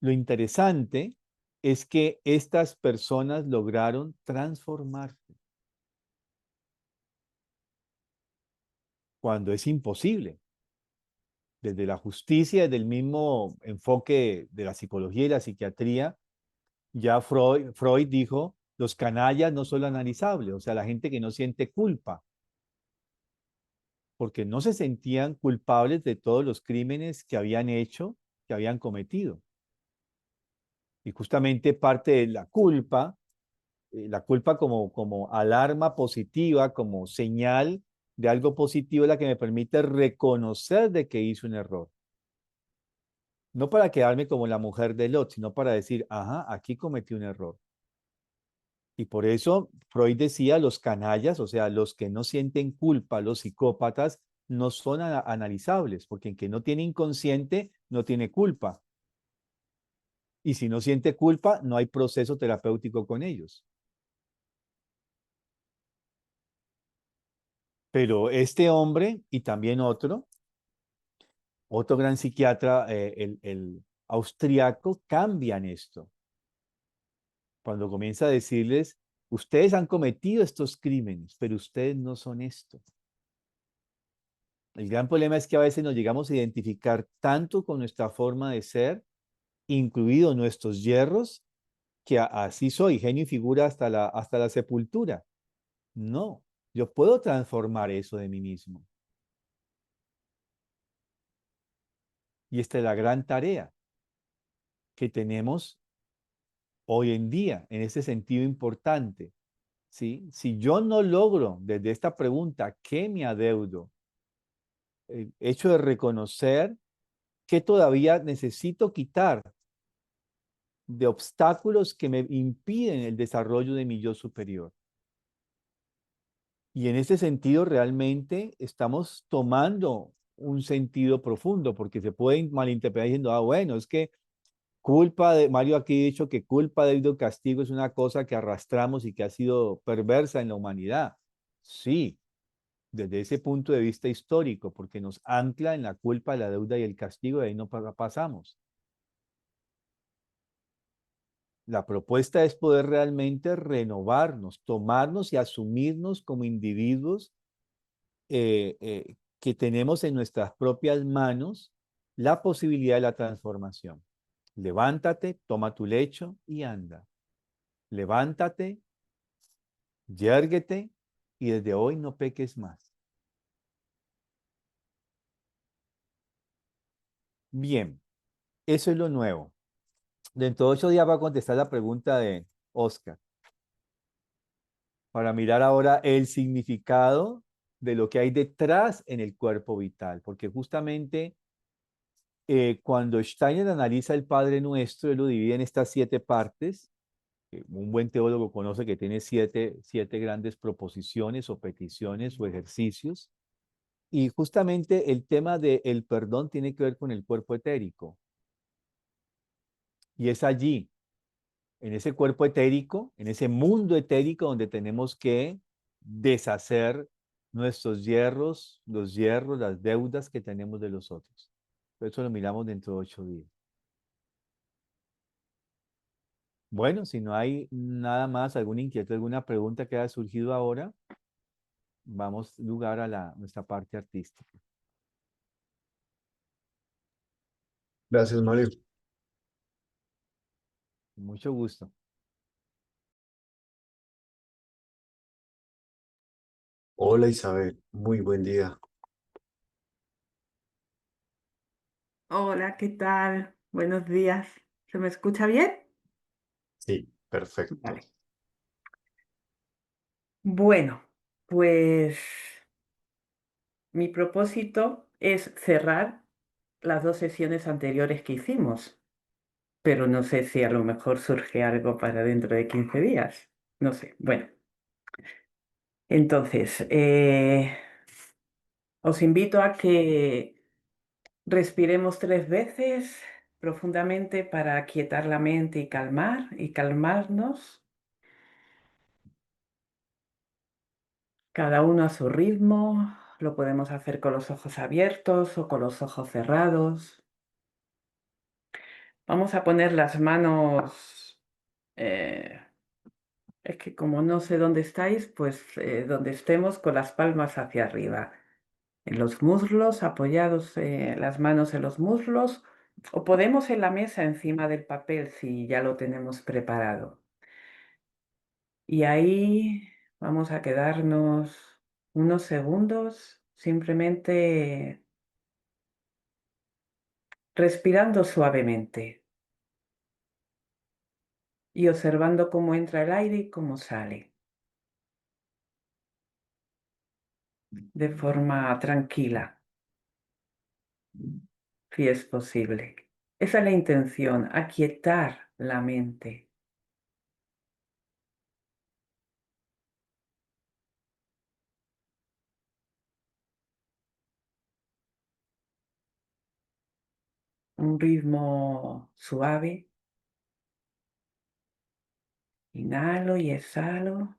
Lo interesante es que estas personas lograron transformarse cuando es imposible. Desde la justicia, desde el mismo enfoque de la psicología y la psiquiatría, ya Freud dijo, los canallas no son analizables, o sea, la gente que no siente culpa, porque no se sentían culpables de todos los crímenes que habían hecho, que habían cometido. Y justamente parte de la culpa como alarma positiva, como señal de algo positivo, es la que me permite reconocer de que hice un error. No para quedarme como la mujer de Lot, sino para decir, ajá, aquí cometí un error. Y por eso Freud decía, los canallas, o sea, los que no sienten culpa, los psicópatas, no son analizables, porque en que no tiene inconsciente, no tiene culpa. Y si no siente culpa, no hay proceso terapéutico con ellos. Pero este hombre y también otro gran psiquiatra, el austriaco, cambian esto. Cuando comienza a decirles, ustedes han cometido estos crímenes, pero ustedes no son esto. El gran problema es que a veces nos llegamos a identificar tanto con nuestra forma de ser, incluidos nuestros yerros, que así soy, genio y figura hasta la sepultura. No, yo puedo transformar eso de mí mismo. Y esta es la gran tarea que tenemos hoy en día, en ese sentido importante. ¿Sí? Si yo no logro desde esta pregunta, ¿qué me adeudo? el hecho de reconocer que todavía necesito quitar de obstáculos que me impiden el desarrollo de mi yo superior. Y en ese sentido realmente estamos tomando un sentido profundo, porque se puede malinterpretar diciendo, ah, bueno, es que culpa de, Mario aquí ha dicho que culpa, debido castigo es una cosa que arrastramos y que ha sido perversa en la humanidad. Sí, desde ese punto de vista histórico, porque nos ancla en la culpa, la deuda y el castigo, y ahí no pasamos. La propuesta es poder realmente renovarnos, tomarnos y asumirnos como individuos que tenemos en nuestras propias manos la posibilidad de la transformación. Levántate, toma tu lecho y anda. Levántate, yérguete y desde hoy no peques más. Bien, eso es lo nuevo. Dentro de 8 días va a contestar la pregunta de Oscar para mirar ahora el significado de lo que hay detrás en el cuerpo vital, porque justamente cuando Steiner analiza el Padre Nuestro, él lo divide en estas 7 partes. Un buen teólogo conoce que tiene siete grandes proposiciones o peticiones o ejercicios. Y justamente el tema del perdón tiene que ver con el cuerpo etérico. Y es allí, en ese cuerpo etérico, en ese mundo etérico donde tenemos que deshacer nuestros hierros, los hierros, las deudas que tenemos de los otros. Por eso lo miramos dentro de 8 días. Bueno, si no hay nada más, alguna inquietud, alguna pregunta que haya surgido ahora, vamos lugar a nuestra parte artística. Gracias, Mario. Con mucho gusto. Hola, Isabel. Muy buen día. Hola, ¿qué tal? Buenos días. ¿Se me escucha bien? Sí, perfecto. Vale. Bueno, pues mi propósito es cerrar las 2 sesiones anteriores que hicimos, pero no sé si a lo mejor surge algo para dentro de 15 días. No sé. Bueno, entonces, os invito a que respiremos 3 veces profundamente para aquietar la mente y calmarnos. Cada uno a su ritmo, lo podemos hacer con los ojos abiertos o con los ojos cerrados. Vamos a poner las manos, es que como no sé dónde estáis, pues donde estemos con las palmas hacia arriba. En los muslos, apoyados las manos en los muslos, o podemos en la mesa encima del papel si ya lo tenemos preparado. Y ahí vamos a quedarnos unos segundos simplemente respirando suavemente y observando cómo entra el aire y cómo sale, de forma tranquila, si es posible. Esa es la intención, aquietar la mente. Un ritmo suave. Inhalo y exhalo.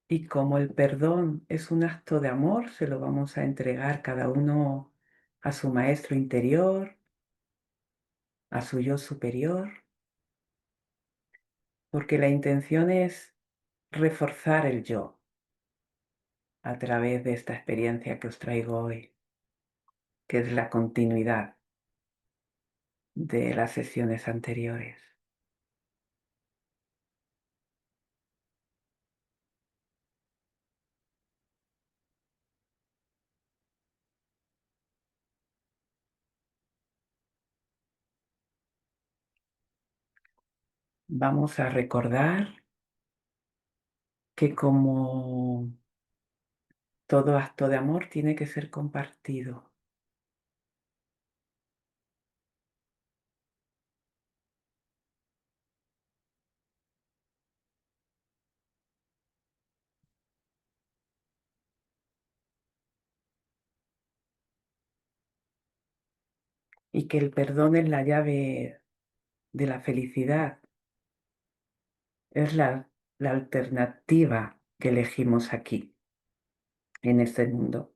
Y como el perdón es un acto de amor, se lo vamos a entregar cada uno a su maestro interior, a su yo superior, porque la intención es reforzar el yo a través de esta experiencia que os traigo hoy, que es la continuidad de las sesiones anteriores. vamos a recordar que como todo acto de amor tiene que ser compartido. Y que el perdón es la llave de la felicidad, es la alternativa que elegimos aquí, en este mundo.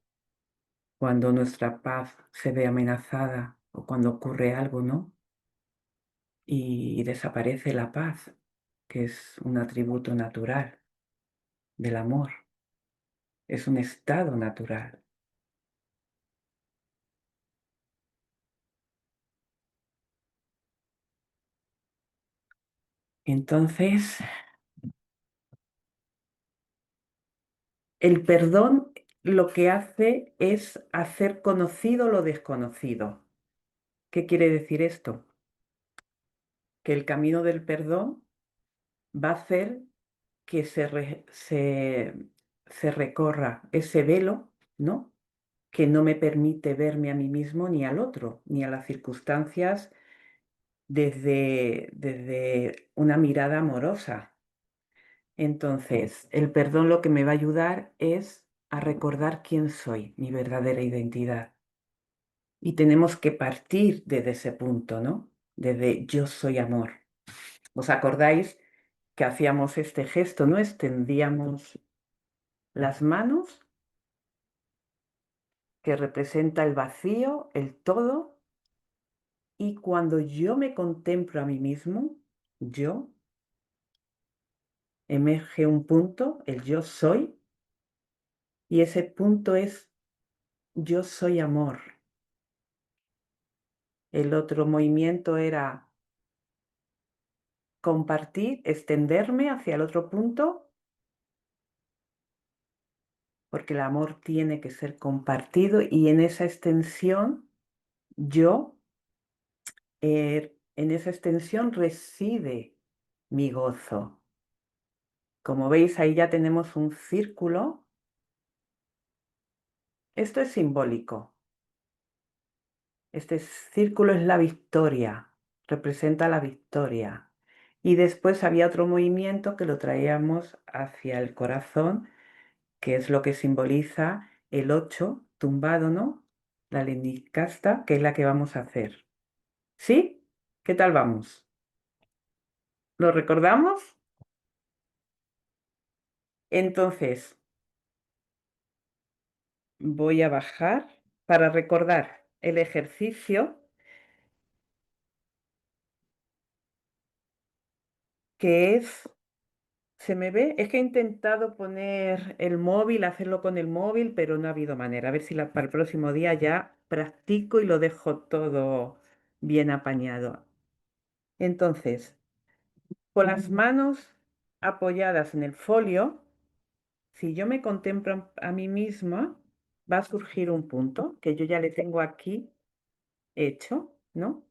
Cuando nuestra paz se ve amenazada o cuando ocurre algo, ¿no? Y desaparece la paz, que es un atributo natural del amor, es un estado natural. Entonces, el perdón lo que hace es hacer conocido lo desconocido. ¿Qué quiere decir esto? Que el camino del perdón va a hacer que se recorra ese velo, ¿no? Que no me permite verme a mí mismo ni al otro, ni a las circunstancias desde una mirada amorosa. Entonces, el perdón lo que me va a ayudar es a recordar quién soy, mi verdadera identidad. Y tenemos que partir desde ese punto, ¿no? Desde yo soy amor. ¿Os acordáis que hacíamos este gesto, ¿no? Extendíamos las manos, que representa el vacío, el todo, y cuando yo me contemplo a mí mismo, yo, emerge un punto, el yo soy, y ese punto es yo soy amor. El otro movimiento era compartir, extenderme hacia el otro punto, porque el amor tiene que ser compartido y en esa extensión yo, en esa extensión reside mi gozo. Como veis, ahí ya tenemos un círculo. Esto es simbólico. Este círculo es la victoria, representa la victoria. Y después había otro movimiento que lo traíamos hacia el corazón, que es lo que simboliza el 8 tumbado, ¿no? La lenicasta, que es la que vamos a hacer. ¿Sí? ¿Qué tal vamos? ¿Lo recordamos? Entonces, voy a bajar para recordar el ejercicio que es, ¿se me ve? Es que he intentado poner el móvil, hacerlo con el móvil, pero no ha habido manera. A ver si para el próximo día ya practico y lo dejo todo bien apañado. Entonces, con las manos apoyadas en el folio, si yo me contemplo a mí misma, va a surgir un punto que yo ya le tengo aquí hecho, ¿no?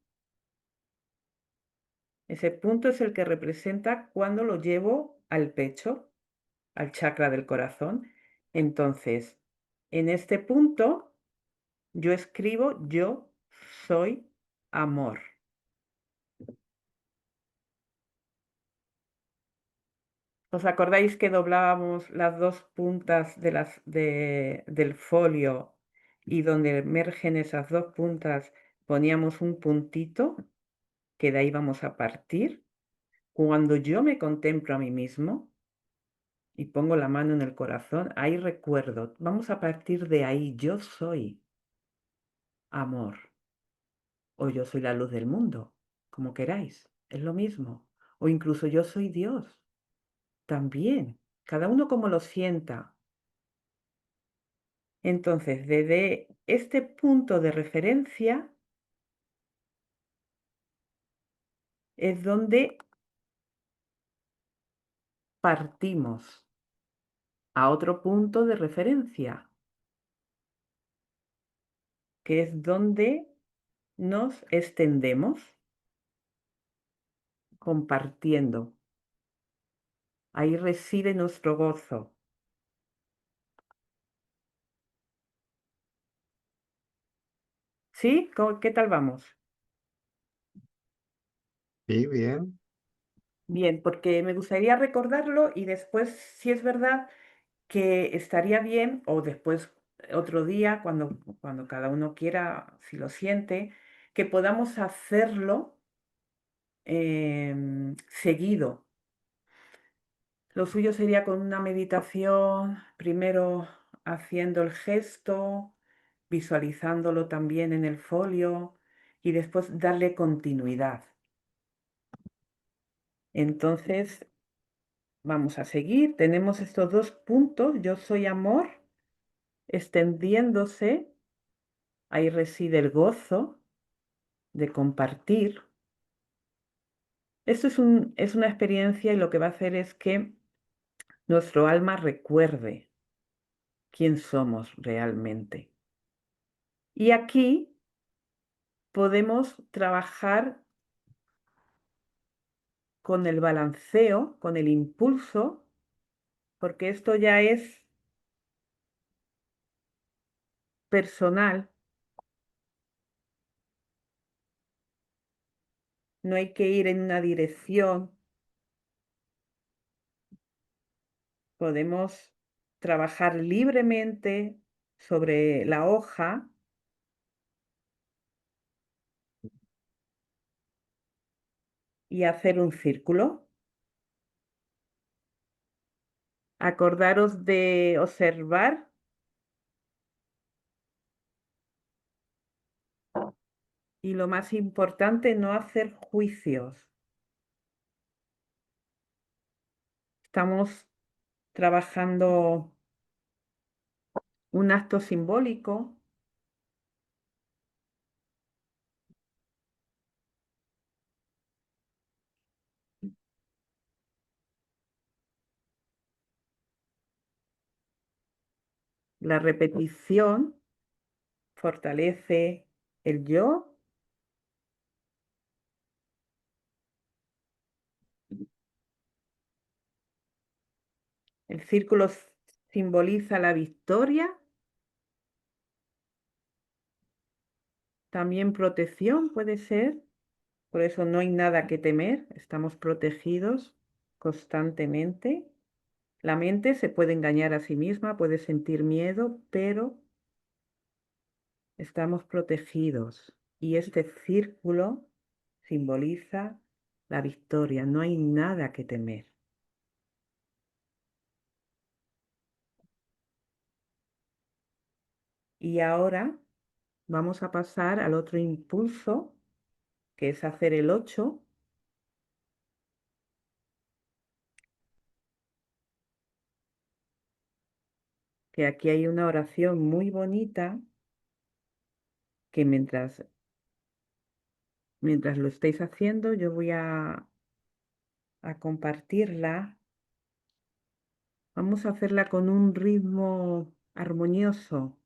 Ese punto es el que representa cuando lo llevo al pecho, al chakra del corazón. Entonces, en este punto, yo escribo yo soy amor. ¿Os acordáis que doblábamos las dos puntas del folio y donde emergen esas dos puntas poníamos un puntito que de ahí vamos a partir? Cuando yo me contemplo a mí mismo y pongo la mano en el corazón, ahí recuerdo, vamos a partir de ahí, yo soy amor o yo soy la luz del mundo, como queráis, es lo mismo. O incluso yo soy Dios, también, cada uno como lo sienta. Entonces, desde este punto de referencia es donde partimos a otro punto de referencia, que es donde nos extendemos. compartiendo. Ahí reside nuestro gozo. ¿Sí? ¿Qué tal vamos? Sí, bien. Bien, porque me gustaría recordarlo y después, si es verdad que estaría bien, o después otro día, cuando cada uno quiera, si lo siente, que podamos hacerlo seguido. Lo suyo sería con una meditación, primero haciendo el gesto, visualizándolo también en el folio y después darle continuidad. Entonces, vamos a seguir. Tenemos estos dos puntos, yo soy amor, extendiéndose. Ahí reside el gozo de compartir. Esto es una experiencia y lo que va a hacer es que nuestro alma recuerde quién somos realmente. Y aquí podemos trabajar con el balanceo, con el impulso, porque esto ya es personal. No hay que ir en una dirección. Podemos trabajar libremente sobre la hoja y hacer un círculo. Acordaros de observar y lo más importante, no hacer juicios. Estamos trabajando un acto simbólico. La repetición fortalece el yo. El círculo simboliza la victoria, también protección puede ser, por eso no hay nada que temer, estamos protegidos constantemente. La mente se puede engañar a sí misma, puede sentir miedo, pero estamos protegidos. Y este círculo simboliza la victoria, no hay nada que temer. Y ahora vamos a pasar al otro impulso, que es hacer el 8. Que aquí hay una oración muy bonita que mientras lo estáis haciendo, yo voy a compartirla. Vamos a hacerla con un ritmo armonioso,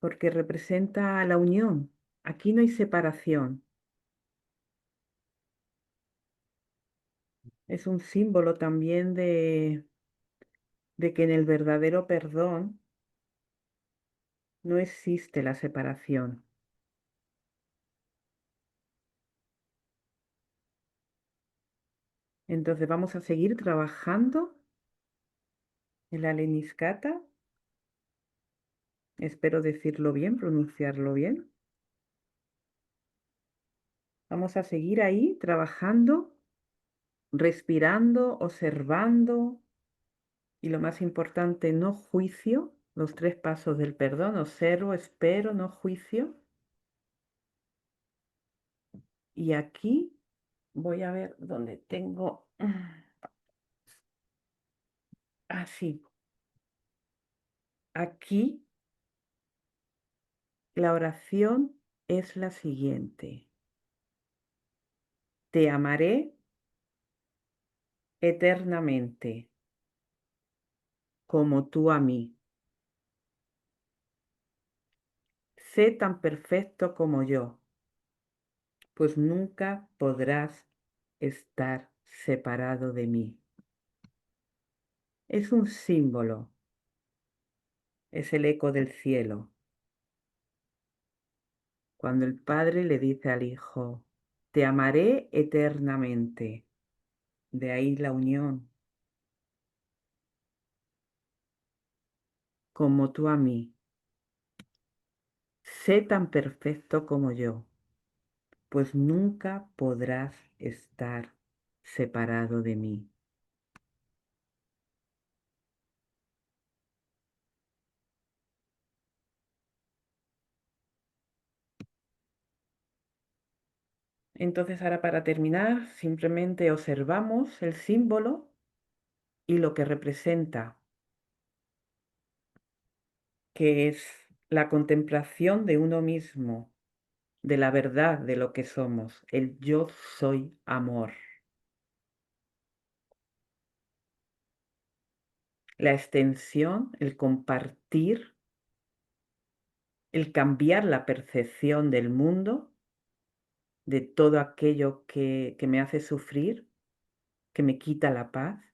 porque representa la unión. Aquí no hay separación. Es un símbolo también de que en el verdadero perdón no existe la separación. Entonces vamos a seguir trabajando en la Leniskata. Espero decirlo bien, pronunciarlo bien. Vamos a seguir ahí trabajando, respirando, observando y lo más importante, no juicio, los 3 pasos del perdón, observo, espero, no juicio. Y aquí voy a ver dónde tengo, así, aquí la oración es la siguiente. Te amaré eternamente, como tú a mí. Sé tan perfecto como yo. pues nunca podrás estar separado de mí. Es un símbolo, es el eco del cielo. Cuando el Padre le dice al Hijo, te amaré eternamente. De ahí la unión. Como tú a mí. Sé tan perfecto como yo, pues nunca podrás estar separado de mí. Entonces ahora para terminar, simplemente observamos el símbolo y lo que representa, que es la contemplación de uno mismo, de la verdad de lo que somos, el yo soy amor. La extensión, el compartir, el cambiar la percepción del mundo, de todo aquello que me hace sufrir, que me quita la paz.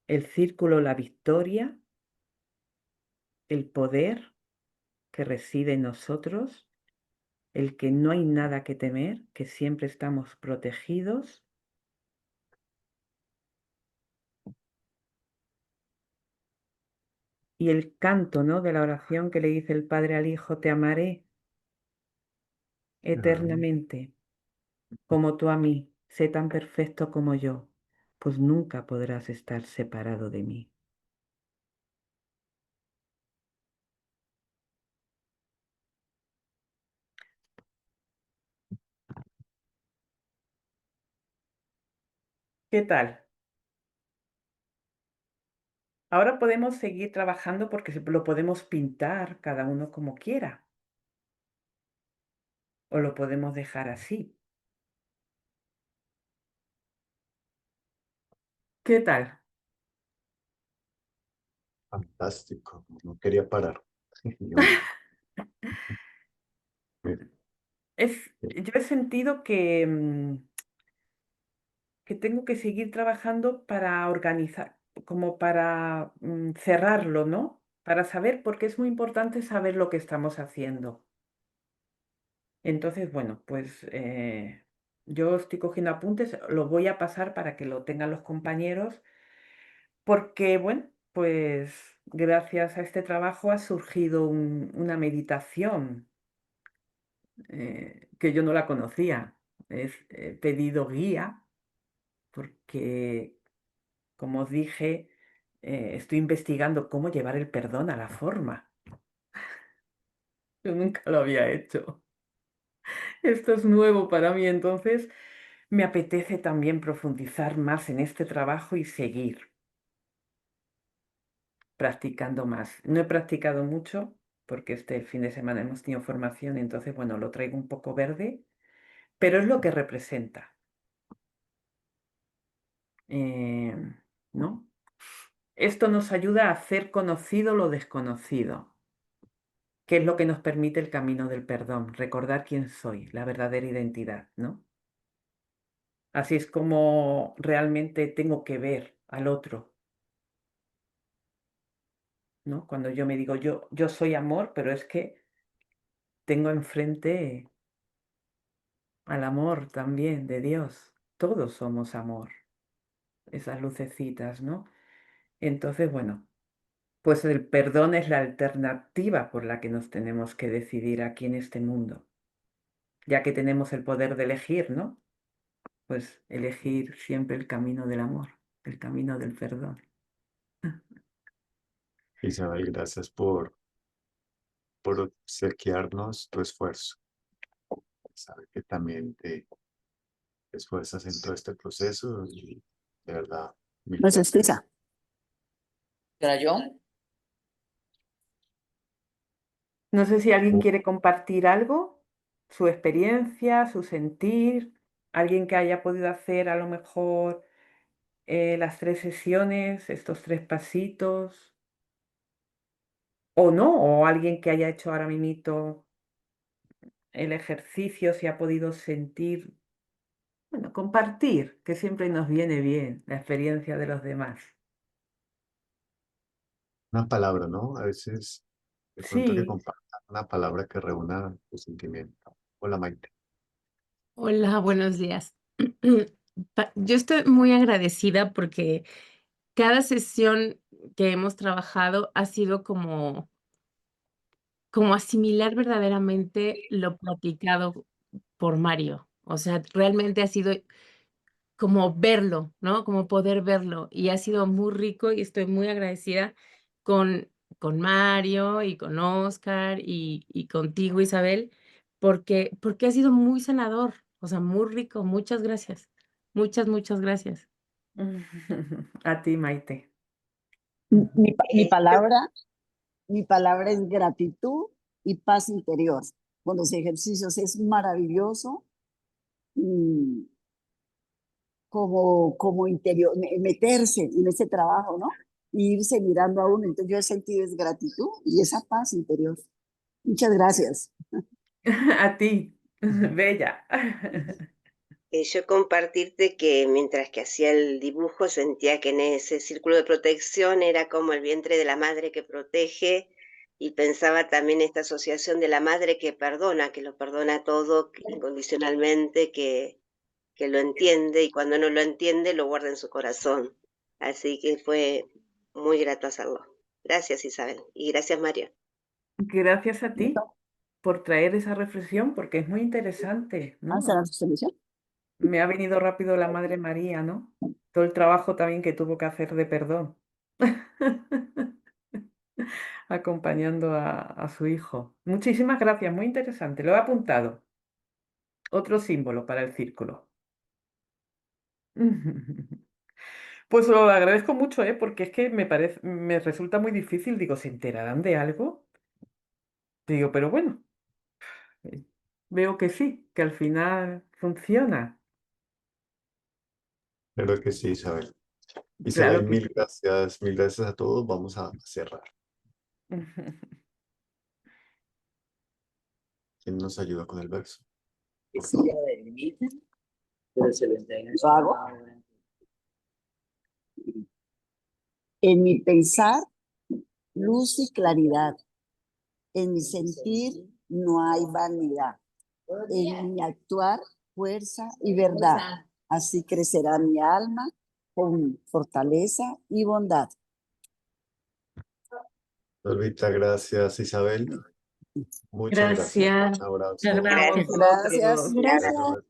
El círculo, la victoria, el poder que reside en nosotros, el que no hay nada que temer, que siempre estamos protegidos. Y el canto, ¿no?, de la oración que le dice el Padre al Hijo, te amaré eternamente, como tú a mí, sé tan perfecto como yo, pues nunca podrás estar separado de mí. ¿Qué tal? Ahora podemos seguir trabajando porque lo podemos pintar cada uno como quiera. O lo podemos dejar así. ¿Qué tal? Fantástico, no quería parar. Yo, me- Yo he sentido que tengo que seguir trabajando para organizar, como para cerrarlo, ¿no? Para saber, porque es muy importante saber lo que estamos haciendo. Entonces, bueno, pues yo estoy cogiendo apuntes, lo voy a pasar para que lo tengan los compañeros, porque, bueno, pues gracias a este trabajo ha surgido una meditación que yo no la conocía. He pedido guía porque, como os dije, estoy investigando cómo llevar el perdón a la forma. Yo nunca lo había hecho. Esto es nuevo para mí, entonces me apetece también profundizar más en este trabajo y seguir practicando más. No he practicado mucho porque este fin de semana hemos tenido formación, entonces, bueno, lo traigo un poco verde, pero es lo que representa, ¿no? Esto nos ayuda a hacer conocido lo desconocido, que es lo que nos permite el camino del perdón, recordar quién soy, la verdadera identidad, ¿no? Así es como realmente tengo que ver al otro, ¿no? Cuando yo me digo, yo soy amor, pero es que tengo enfrente al amor también de Dios. Todos somos amor, esas lucecitas, ¿no? Entonces, bueno, pues el perdón es la alternativa por la que nos tenemos que decidir aquí en este mundo, ya que tenemos el poder de elegir, ¿no? Pues elegir siempre el camino del amor, el camino del perdón. Isabel, gracias por obsequiarnos tu esfuerzo. Sabe que también te esfuerzas en todo este proceso y de verdad, mil No se gracias. expresa. ¿Era yo? No sé si alguien quiere compartir algo, su experiencia, su sentir, alguien que haya podido hacer a lo mejor las 3 sesiones, estos 3 pasitos, o no, o alguien que haya hecho ahora mismo el ejercicio, si ha podido sentir, bueno, compartir, que siempre nos viene bien la experiencia de los demás. Una palabra, ¿no? A veces, de pronto que Sí, compartan una palabra que reúna tu sentimiento. Hola, Maite. Hola, buenos días. Yo estoy muy agradecida porque cada sesión que hemos trabajado ha sido como asimilar verdaderamente lo platicado por Mario. O sea, realmente ha sido como verlo, ¿no? Como poder verlo. Y ha sido muy rico y estoy muy agradecida con, con Mario y con Oscar y contigo, Isabel, porque ha sido muy sanador, o sea, muy rico. Muchas gracias. Muchas, muchas gracias. a ti, Maite. Mi palabra es gratitud y paz interior. Con los ejercicios es maravilloso mm, como interior, meterse en ese trabajo, ¿no? Y irse mirando a uno. Entonces yo he sentido es gratitud y esa paz interior. Muchas gracias. A ti, Bella. Yo compartirte que mientras que hacía el dibujo sentía que en ese círculo de protección era como el vientre de la madre que protege y pensaba también esta asociación de la madre que lo perdona todo incondicionalmente, que lo entiende y cuando no lo entiende lo guarda en su corazón. Así que fue muy grato hacerlo. Gracias, Isabel, y gracias, Mario. Gracias a ti por traer esa reflexión, porque es muy interesante, ¿no? ¿Será tu solución? Me ha venido rápido la Madre María, ¿no? Todo el trabajo también que tuvo que hacer de perdón, acompañando a su hijo. Muchísimas gracias, muy interesante. Lo he apuntado. Otro símbolo para el círculo. Pues lo agradezco mucho, porque es que me resulta muy difícil. Digo, ¿se enterarán de algo? Digo, pero bueno, eh, veo que sí, que al final funciona. Creo que sí, Isabel. Isabel, Claro que sí. mil gracias a todos. Vamos a cerrar. ¿Quién nos ayuda con el verso? Sí, lo hago. En mi pensar, luz y claridad. En mi sentir, no hay vanidad. En mi actuar, fuerza y verdad. Así crecerá mi alma con fortaleza y bondad. Olvita, gracias, Isabel. Muchas gracias. Gracias. Un abrazo. Gracias. Gracias. Gracias. Nos vemos.